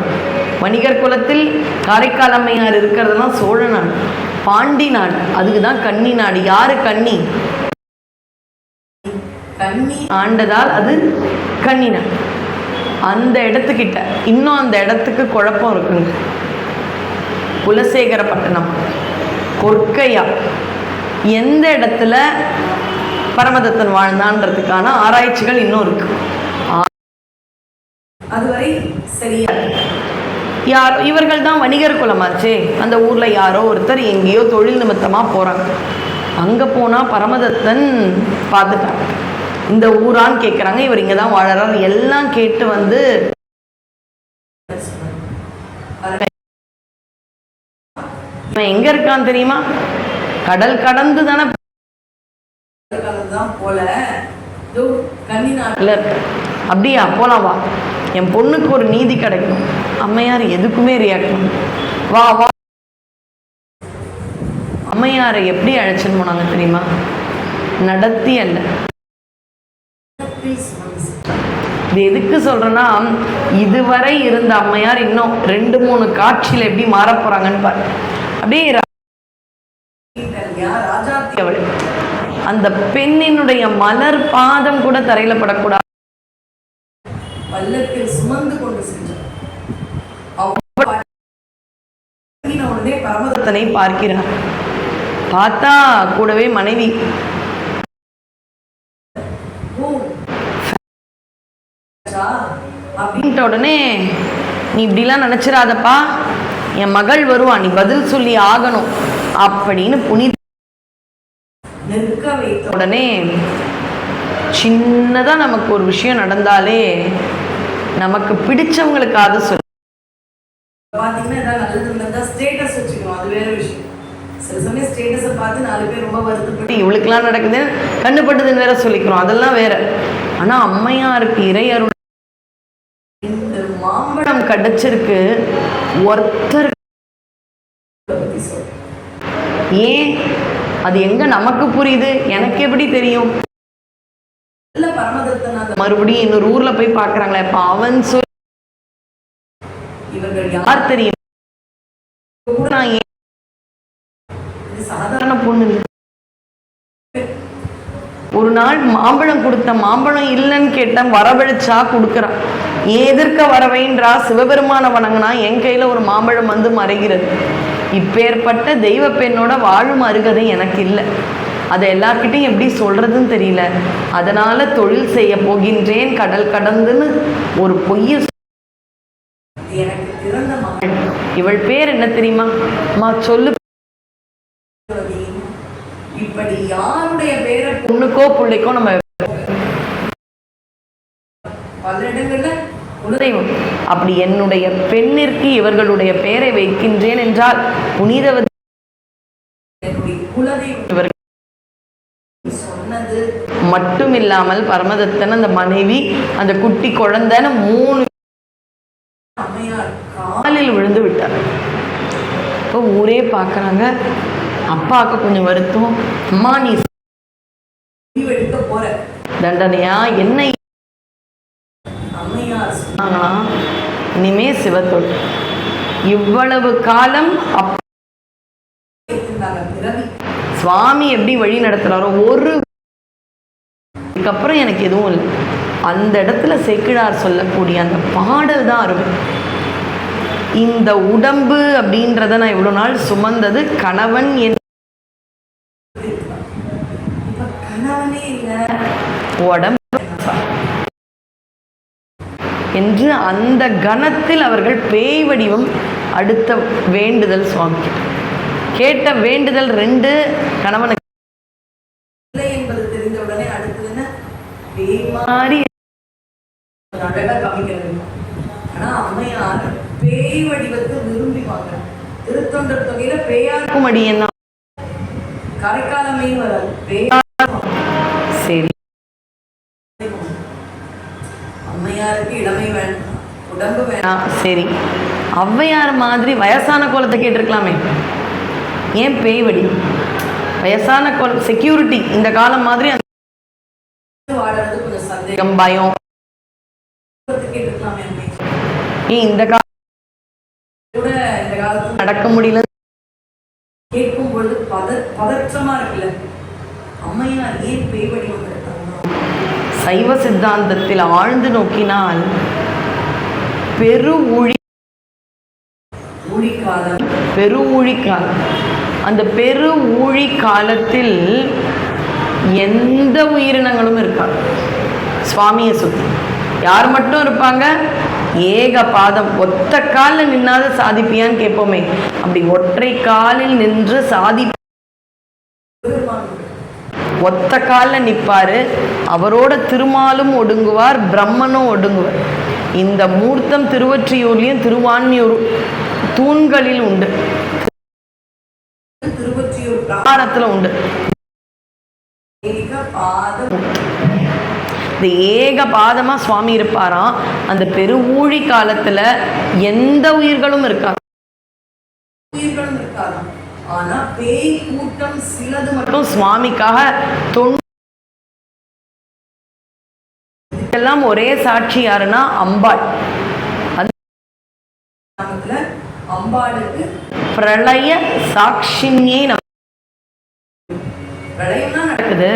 வணிகர் குலத்தில் காரைக்கால் அம்மையார் இருக்கிறதெல்லாம் சோழ நாடு. பாண்டி நாடு, அதுக்கு தான் கன்னி நாடு. யாரு கன்னி? கன்னி ஆண்டதால் அது கன்னி நாடு. அந்த இடத்துக்கிட்ட இன்னும் அந்த இடத்துக்கு குழப்பம் இருக்குங்க. குலசேகரப்பட்டினம், கொற்கையா, எந்த இடத்துல பரமதத்தன் வாழ்ந்தான்றதுக்கான ஆராய்ச்சிகள் இன்னும் இருக்கு. அதுவரை சரியா யாரோ இவர்கள் தான் வணிகர் குலமாச்சே. அந்த ஊர்ல யாரோ ஒருத்தர் எங்கேயோ தொழில் நிமித்தமா போறாங்க. அங்க போனா பரமதத்தன் பார்த்துட்டாங்க. இந்த ஊரான்னு கேட்குறாங்க. இவர் இங்கே தான் வாழறார். எல்லாம் கேட்டு வந்து இவன் எங்க இருக்கான்னு தெரியுமா? கடல் கடந்து தானே போல கன்னி நாட்டுல இருக்கு. அப்படியா, போலாம் வா, என் பொண்ணுக்கு ஒரு நீதி கிடைக்கும். அம்மையார் எதுக்குமே ரியாக்ட் பண்ண, வா வா. அம்மையாரை எப்படி அழைச்சுன்னு போனாங்க தெரியுமா? நடத்தி அல்ல. இது எதுக்கு சொல்றேன்னா, இதுவரை இருந்த அம்மையார் இன்னும் 2-3 காட்சியில எப்படி மாற போறாங்கன்னு பாரு. அப்படியே அவள் அந்த பெண்ணினுடைய மலர் பாதம் கூட தரையில படக்கூடாது. பல்லக்கில் சுமந்து கொண்டு சென்றார். பரமதத்தனை பார்க்கிறார். பார்த்தா கூடவே மனைவி. அப்படின்ட்ட உடனே, நீ இப்படிலாம் நினைச்சிடாதப்பா, என் மகள் வருவா, நீ பதில் சொல்லி ஆகணும் அப்படின்னு புனித நிற்க வைத்த உடனே சின்னதா நமக்கு ஒரு விஷயம் நடந்தாலே நமக்கு பிடிச்சவங்களுக்கு அது சொல்லு. பாத்தீங்கன்னா ஏதாவது நல்லது இருந்தா ஸ்டேட்டஸ் வச்சுக்கணும், அது வேற விஷயம். சில சமயம் ஸ்டேட்டஸை பார்த்து 4 பேர் ரொம்ப வருத்தப்பட்டு இவளுக்கெல்லாம் நடக்குது கண்டுபட்டதுன்னு வேற சொல்லிக்கிறோம், அதெல்லாம் வேற. ஆனா அம்மையாருக்கு இறை அருள் மாம்பழம் கிடைச்சிருக்கு. ஒருத்தர் ஏன் அது எங்க நமக்கு புரியுது, எனக்கு எப்படி தெரியும்? மறுபடியும் இன்னொரு ஊர்ல போய் பாக்குறாங்களே, அப்ப அவன் சொல் இவர்கள் யார் தெரியும்? சாதாரண பொண்ணு இல்லை. ஒரு நாள் மாம்பழம் கொடுத்த, மாம்பழம் இல்லைன்னு கேட்டேன், வரவழைச்சா கொடுக்குறான். எதிர்க்க வரவைன்றா, சிவபெருமான வணங்கினா என் கையில ஒரு மாம்பழம் வந்து மறைகிறது. இப்பேற்பட்ட தெய்வ பெண்ணோட வாழும் அருகதை எனக்கு இல்லை. அதை எல்லார்கிட்டையும் எப்படி சொல்றதுன்னு தெரியல. அதனால தொழில் செய்ய போகின்றேன் கடல் கடந்துன்னு ஒரு பொய்ய எனக்கு இவள் பேர் என்ன தெரியுமா? அம்மா சொல்லு. இப்படி யாருடைய பேரை பொண்ணுக்கோ பிள்ளைக்கோ நம்ம பல இடங்கள்ல குலதெய்வம், அப்படி என்னுடைய பெண்ணிற்கு இவர்களுடைய பெயரை வைக்கின்றேன் என்றால் புனிதவதி குலதெய்வம் சொன்னது மட்டும் இல்லாமல் பரமதத்தன் அந்த மனைவி அந்த குட்டி குழந்தைன்னு 3 அம்மையார் காலில் விழுந்து விட்டார். இப்போ ஊரே பார்க்குறாங்க. அப்பாவுக்கு கொஞ்சம் வருத்தம். அம்மா நீ எடுக்க போற தண்டனையா என்ன? அம்மையார் சொன்னாங்களா, இனிமே சிவத்தொள் இவ்வளவு காலம் பிறவி சுவாமி எப்படி வழி நடத்துறாரோ ஒரு அதுக்கப்புறம் எனக்கு எதுவும் இல்லை. அந்த இடத்துல சேக்கிழார் சொல்லக்கூடிய அந்த பாடல் தான் அருமை. இந்த உடம்பு அப்படின்றத நான் இவ்வளோ நாள் சுமந்தது கணவன் கணவனே இல்லை உடம்பு என்று அந்த கணத்தில் அவர்கள் பேய் வடிவம் அடுத்த வேண்டுதல் சுவாமி கேட்ட வேண்டுதல் 2 கணவனுக்கு இல்லை என்பது தெரிந்தவுடனே அடுத்தது என்ன? பேய் மாறி அழகா காமிக்கிறது. ஆனா அம்மையார் பேய் வடிவத்தை விரும்பிவாங்க. திருத்தொண்டர் தொகையில பேயாருக்கும் அடி என்ன கரைக்காலமே வராது. சரி, அம்மையாருக்கு இளமை வேண்டாம், உடம்பு வேண்டாம். சரி, ஔவையார் மாதிரி வயசான கோலத்தை கேட்டிருக்கலாமே. ஏன் பேய் வடிவம்? வயசான கோலம் செக்யூரிட்டி இந்த காலம் மாதிரி வாழறது கொஞ்சம் சந்தேகம், பயம். கேட்டிருக்கலாமே. ஏன் இந்த காலம் கூட இந்த காலத்துல நடக்க முடியல கேட்கும் பொழுது பதற்றமா இருக்குல்ல. அம்மையார் ஏன் பேய் வடிவம் எடுத்தாங்க? சைவ சித்தாந்தத்தில் ஆழ்ந்து நோக்கினால் பெருஊழி காலம். அந்த பெருஊழி காலத்தில் எந்த உயிரினங்களும் இருக்காது. சுவாமியை சுத்தி யார் மட்டும் இருப்பாங்க? ஏக பாதம். ஒத்த காலில் நின்னாத சாதிப்பியான்னு கேட்போமே, அப்படி ஒற்றை காலில் நின்று ஒத்த காலில் நிற்பாரு. அவரோட திருமாலும் ஒடுங்குவார், பிரம்மனும் ஒடுங்குவார். இந்த மூர்த்தம் திருவொற்றியூர்லையும் திருவான்மியூர் தூண்களில் உண்டு, திருவொற்றியூர் உண்டு. இந்த ஏக பாதமா சுவாமி இருப்பாராம். அந்த பெருஊழி காலத்துல எந்த உயிர்களும் இருக்காது. ஆனா பேய் கூட்டம் சிலது மட்டும் சுவாமிக்காக எல்லாம் ஒரே சாட்சி யாருன்னா அம்பாள். அம்பாளுக்கு பிரளய சாட்சினியை நடக்குது.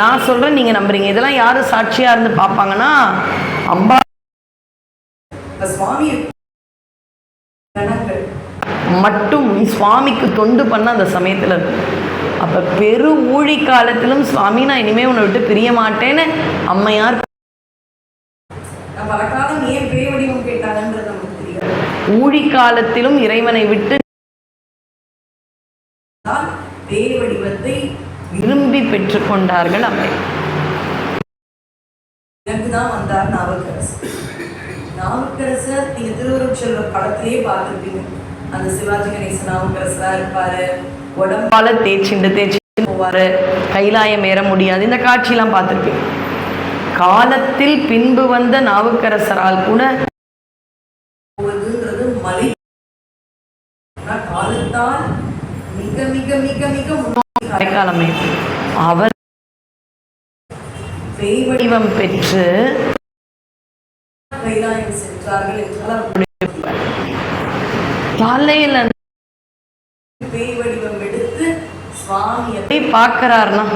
நான் சொல்றேன், நீங்க நம்புறீங்க. இதெல்லாம் யாரு சாட்சியா இருந்து பார்ப்பாங்கன்னா அம்பா சுவாமி மட்டும் சுவாமிக்கு தொண்டு பண்ண அந்த சமயத்துல இருக்கு. அப்ப பெரு ஊழி காலத்திலும் சுவாமி நான் இனிமே உன்னை விட்டு பிரிய மாட்டேன்னு அம்மையார் பல காலம் ஏன் பேய் வடிவம் கேட்டாங்கன்றது நமக்கு தெரியாது. ஊழி காலத்திலும் இறைவனை விட்டு பேய் வடிவத்தை விரும்பி பெற்றுக்கொண்டார்கள் அம்மை. எனக்குதான் வந்தார் நாவுக்கரசர். நாவுக்கரசர் நீங்க திருவருட்செல்வர் படத்திலேயே பார்த்துருப்பீங்க. அந்த சிவாஜி கணேசன் நாவுக்கரசரா இருப்பாரு, உடம்பால தேய்ச்சிண்டு போவாரு, கைலாயம் ஏற முடியாது. இந்த காட்சியெல்லாம் பார்த்துருப்பீங்க. காலத்தில் பின்பு வந்த நாவுக்கரசரால் கூட மலை காலத்தால் மிக மிக மிக மிக காலமே அவர் பேய் வடிவம் பெற்று கைலாயம் சென்றார்கள் என்றால் தலையில பேய் வடிவம் எடுத்து சுவாமியை பார்க்கிறாருன்னா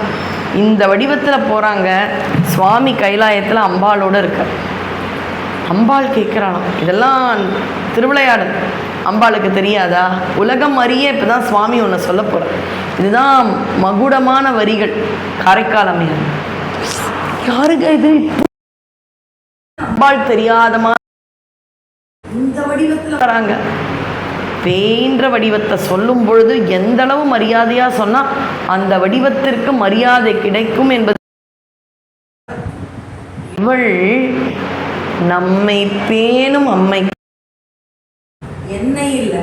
இந்த வடிவத்துல போறாங்க. சுவாமி கைலாயத்துல அம்பாளோட இருக்கார். அம்பாள் கேட்கிறாளாம், இதெல்லாம் திருவிளையாடல், அம்பாளுக்கு தெரியாதா? உலகம் அறிய இப்பதான் சுவாமி ஒன்று சொல்ல போற. இதுதான் மகுடமான வரிகள். காரைக்கால் யாருங்க இது? அம்பாள் தெரியாத மாதிரி இந்த வடிவத்தில் வராங்க. பேயின்ற வடிவத்தை சொல்லும் பொழுது எந்த அளவு மரியாதையாக சொன்னால் அந்த வடிவத்திற்கு மரியாதை கிடைக்கும் என்பது. இவள் நம்மை பேணும் அம்மை, என்னை இல்லை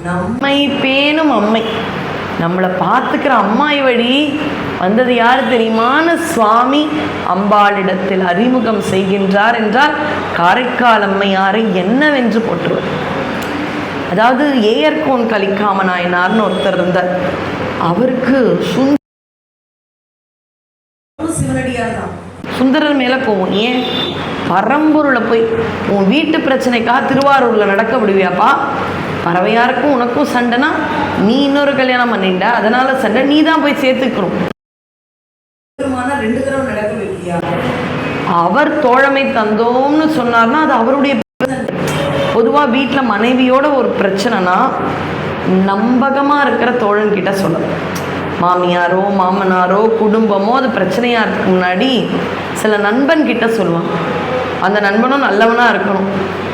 நம்மை பேணும் அம்மை, நம்மளை பார்த்துக்கிற அம்மாய் வழி வந்தது யார் தெரியுமான்னு சுவாமி அம்பாளிடத்தில் அறிமுகம் செய்கின்றார் என்றால் காரைக்கால் அம்மையாரை என்னவென்று போற்றுவர். அதாவது ஏயர்கோன் கலிக்காம நாயனார்னு ஒருத்தர் இருந்தார். அவருக்கு சிவனடியார் தான் சுந்தரர் மேலே போவோம். ஏன் பரம்பொருளை போய் உன் வீட்டு பிரச்சனைக்காக திருவாரூரில் நடக்க விடுவியாப்பா? பறவையாருக்கும் உனக்கும் சண்டைனா நீ இன்னொரு கல்யாணம் பண்ணிட்ட, அதனால சண்டை, நீ தான் போய் சேர்த்துக்கணும். 2 தடவை நடக்க வைக்கியா? அவர் தோழமை தந்தோம்னு சொன்னார்னா அது அவருடைய. பொதுவாக வீட்டில் மனைவியோட ஒரு பிரச்சனைனா நம்பகமாக இருக்கிற தோழன் கிட்ட சொல்லணும். மாமியாரோ மாமனாரோ குடும்பமோ அது பிரச்சனையாக இருக்கு முன்னாடி சில நண்பன் கிட்ட சொல்லுவாங்க. அந்த நண்பனும் நல்லவனாக இருக்கணும்.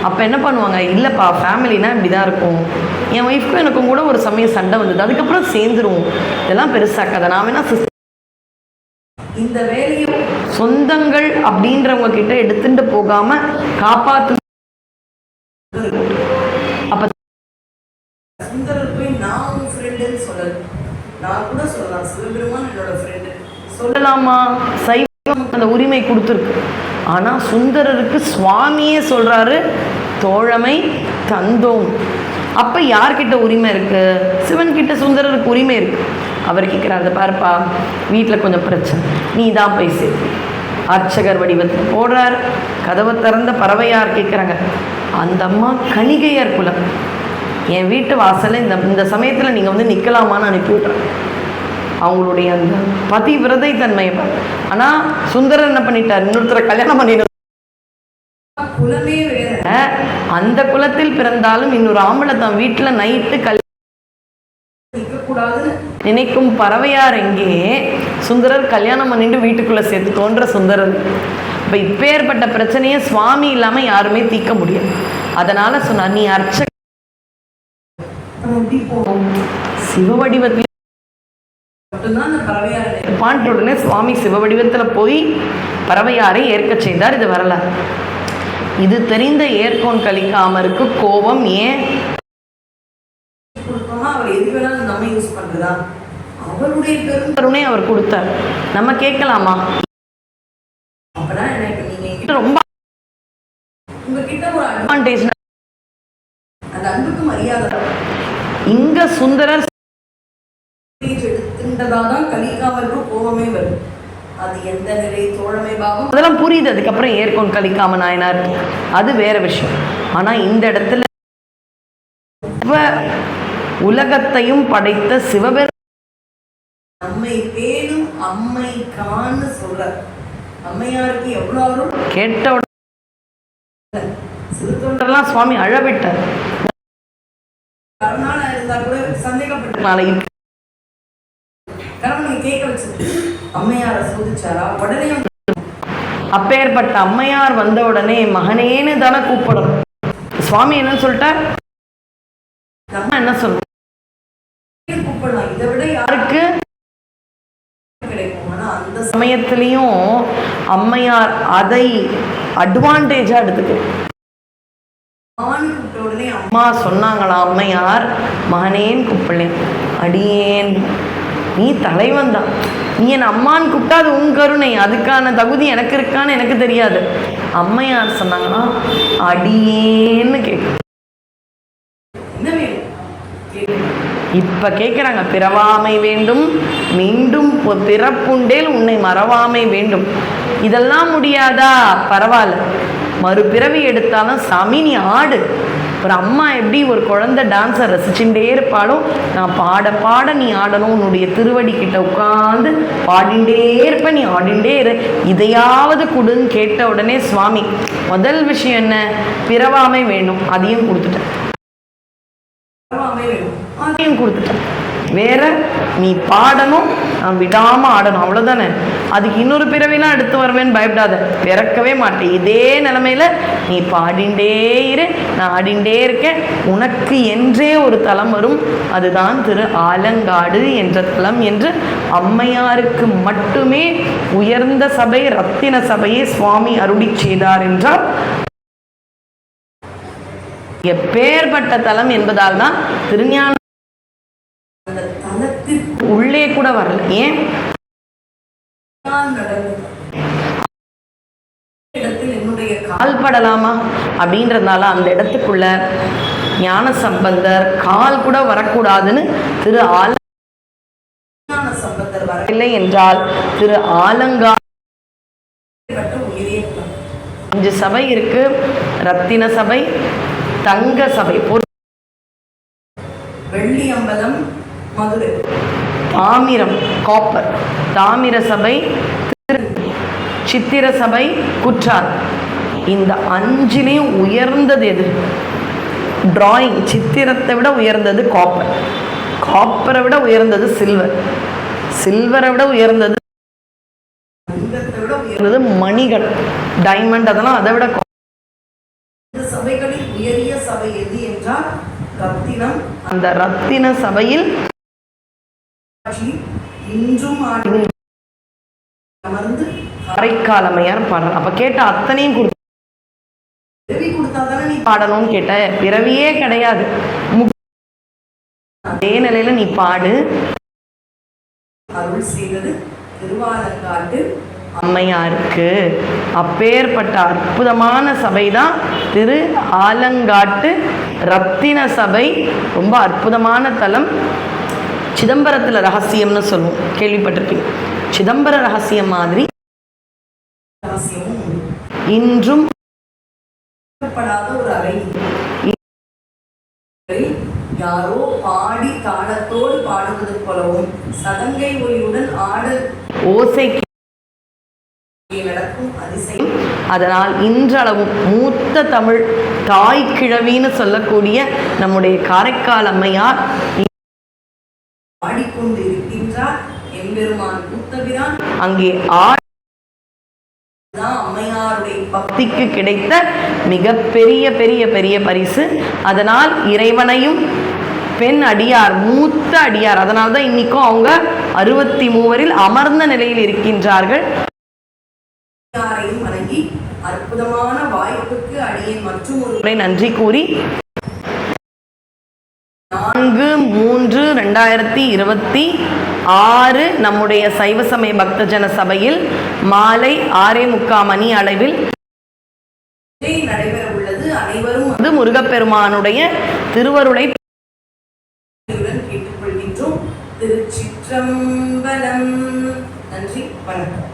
அப்போ என்ன பண்ணுவாங்க, இல்லைப்பா ஃபேமிலினா இப்படி தான் இருக்கும், என் ஒய்ஃப்க்கும் எனக்கும் கூட ஒரு சமயம் சண்டை வந்தது, அதுக்கப்புறம் சேர்ந்துருவோம், இதெல்லாம் பெருசாக்காத, நான் வேணா இந்த வேலையை சொந்தங்கள் அப்படின்றவங்க கிட்ட எடுத்துட்டு போகாம காப்பாத்து. அப்ப சுந்தரர் போய் நான் உன் ஃப்ரெண்டுன்னு சொல்லல, நான் கூட சொல்லலாம் சிவபெருமான் என்னோட ஃப்ரெண்டு சொல்லலாமா? சைவம் அந்த உரிமை கொடுத்துருக்கு. ஆனா சுந்தரருக்கு சுவாமியே சொல்றாரு தோழமை தந்தோம். அப்ப யார்கிட்ட உரிமை இருக்கு? சிவன் கிட்ட சுந்தரருக்கு உரிமை இருக்கு. அவர் கேட்கிறாரு, பாருப்பா வீட்டில் கொஞ்சம் பிரச்சனை, நீ தான் போய் சேர்த்து. அர்ச்சகர் வடிவத்தில் போடுறார். கதவை திறந்த பறவையார் கேட்குறாங்க, அந்த அம்மா கணிகையர் குலம், என் வீட்டு வாசலில் இந்த சமயத்தில் நீங்கள் வந்து நிற்கலாமான்னு அனுப்பி விட்றேன். அவங்களுடைய அந்த பதிவிரதை தன்மையை பார்த்து. ஆனால் சுந்தரர் என்ன பண்ணிட்டார், இன்னொருத்தரை கல்யாணம் பண்ணிட்டு குலமே வேற. அந்த குலத்தில் பிறந்தாலும் இன்னொரு ஆம்பளை தான் வீட்டில் நைட்டு நினைக்கும் பறவையார் எங்கே சுந்தரர் கல்யாணம் பண்ணிட்டு வீட்டுக்குள்ள சேர்த்து தோன்ற சுந்தரர். இப்போ இப்பேற்பட்ட பிரச்சனையை சுவாமி இல்லாமல் யாருமே தீர்க்க முடியாது. அதனால சொன்னார், நீ அர்ச்சக சிவ வடிவத்தில் உடனே சுவாமி சிவ வடிவத்தில் போய் பறவையாரை ஏற்க செய்தார். இது வரலாறு. இது தெரிந்த ஏர்கோன் கலிக்காமருக்கு கோபம். ஏன் அவர் கொடுத்தார், நம்ம கேட்கலாமா? ரொம்ப அட்வான்டேஜ். இங்க சுந்தரர் கோபமே வரும். அது எந்த நிலை தோழமை பாவம் அதெல்லாம் புரியுது. அதுக்கப்புறம் ஏர்கோன் கலிக்காம நாயனார் அது வேற விஷயம். ஆனா இந்த இடத்துல உலகத்தையும் படைத்த சிவபெருமான் நம்மை பேணும் அம்மை கான்னு சொல்ற அம்மையாருக்கு எவ்வளவு கேட்ட சிறுத்தொண்டெல்லாம் சுவாமி அழவிட்டார். இருந்தா கூட சந்தேகப்பட்ட கேட்க வச்சு அம்மையார சோதிச்சாரா? உடனே அப்பேற்பட்ட அம்மையார் வந்த உடனே மகனேன்னு தானே கூப்பிடணும். சுவாமி என்ன சொல்லிட்டார், நம்ம என்ன சொல்றோம் கூப்பிடலாம், இதை விட யாருக்கு கிடைக்கும். ஆனா அந்த சமயத்திலையும் அம்மையார் அதை அட்வான்டேஜா எடுத்துக்கு. கூப்பிட்ட உடனே அம்மா சொன்னாங்களா, அம்மையார் மகனேன்னு கூப்பிடலேன், அடியேன், நீ தலைவன் தான், நீ என் அம்மான்னு கூப்பிட்டா அது உன் கருணை, அதுக்கான தகுதி எனக்கு இருக்கான்னு எனக்கு தெரியாது. அம்மையார் சொன்னாங்கன்னா அடியேன்னு கேட்க. இப்ப கேட்கிறாங்க, பிறவாமை வேண்டும் மீண்டும் பிறப்புண்டேல் உன்னை மறவாமை வேண்டும். இதெல்லாம் முடியாதா? பரவாயில்ல, மறுபிறவி எடுத்தாலும் சாமி நீ ஆடு. ஒரு அம்மா எப்படி ஒரு குழந்தை டான்ஸை ரசிச்சுட்டே இருப்பாலும், நான் பாட பாட நீ ஆடணும், உன்னுடைய திருவடி கிட்ட உட்காந்து பாடிண்டே இருப்ப, நீ ஆடிண்டே இரு, இதையாவது கொடுன்னு கேட்ட உடனே சுவாமி முதல் விஷயம் என்ன, பிறவாமை வேணும், அதையும் கொடுத்துட்டேன். அதையும் கொடுத்துட்டேன். வேற நீ பாடணும், நான் விடாம ஆடணும், அவ்வளவுதானே. அதுக்கு இன்னொரு பிறவிலாம் எடுத்து வருவேன்னு பயப்படாத, பிறக்கவே மாட்டேன். இதே நிலைமையில நீ பாடிண்டே இரு, நான் ஆடிண்டே இருக்கேன். உனக்கு என்றே ஒரு தலம் வரும், அதுதான் திரு ஆலங்காடு என்ற தலம் என்று அம்மையாருக்கு மட்டுமே உயர்ந்த சபை, ரத்தின சபையை சுவாமி அருளி செய்தார் என்றால் எப்பேற்பட்ட தலம் என்பதால் தான் திருஞான உள்ளே கூட வரல. ஏன்? கால்படலாமா அப்படின்றதுனால அந்த இடத்துக்குள்ள ஞான சம்பந்தர் கால் கூட வரக்கூடாதுன்னு திரு சம்பந்தர் வரவில்லை என்றால் திரு ஆலங்காடு 5 சபை இருக்கு. ரத்தின சபை, தங்க சபை, வெள்ளி அம்பலம், மதுரை, தாமிரம் காப்பர், தாமிர சபை, சித்திர சபை, குற்றால். இந்த 5லையும் உயர்ந்தது எது? டிராயிங். சித்திரத்தை விட உயர்ந்தது காப்பர், காப்பரை விட உயர்ந்தது சில்வர், சில்வரை விட உயர்ந்தது மணிகள், டைமண்ட், அதெல்லாம் அதை விட. சபைகளில் உயரிய சபை எது என்றால் ரத்தினம். அந்த ரத்தின சபையில் இன்றும் அமர்ந்து காரைக்கால் அம்மையார் பாடுற. அப்ப கேட்ட அத்தனையும் கொடுத்தாதானே நீ பாடணும்னு கேட்ட. பிறவியே கிடையாது, அதே நிலையில நீ பாடு. அருள் செய்தது திருவாலங்காட்டு அம்மையாருக்கு. அப்பேற்பட்ட அற்புதமான சபை தான் திரு ஆலங்காட்டு ரத்தின சபை. ரொம்ப அற்புதமான தலம். சிதம்பரத்தில் ரகசியம்னு சொல்லுவோம், கேள்விப்பட்டிருப்பீங்க. சிதம்பர ரகசியம் மாதிரி இன்றும் ஒரு அறை. யாரோ பாடி தாளத்தோடு பாடுவது போலவும் சதங்கை ஒலியுடன் ஆடல் ஓசை நடக்கும் அதிசயம். அதனால் இன்றளவும் மூத்த தமிழ் தாய் கிழவின்னு சொல்லக்கூடிய நம்முடைய காரைக்கால் அம்மையார் பாடிக்கொண்டு இருக்கின்றார். எம்பெருமான் கூத்தபிரான் அங்கே அம்மையாருடைய பக்திக்கு கிடைத்த மிகப்பெரிய பெரிய பெரிய பரிசு. அதனால் இறைவனையும் பெண் அடியார், மூத்த அடியார், அதனால்தான் இன்னைக்கும் அவங்க 63 அமர்ந்த நிலையில் இருக்கின்றார்கள். வணங்கி அற்புதமான வாய்ப்புக்கு அடியேன் மற்றும் ஒரு முறை நன்றி கூறி 4/3/2026 நம்முடைய சைவ சமய பக்தஜன சபையில் மாலை 6:45 மணி அளவில் நடைபெற உள்ளது. அனைவரும் முருகப்பெருமானுடைய திருவருளை கேட்டுக்கொள்கின்றோம். திருச்சிற்றம்பலம். நன்றி, வணக்கம்.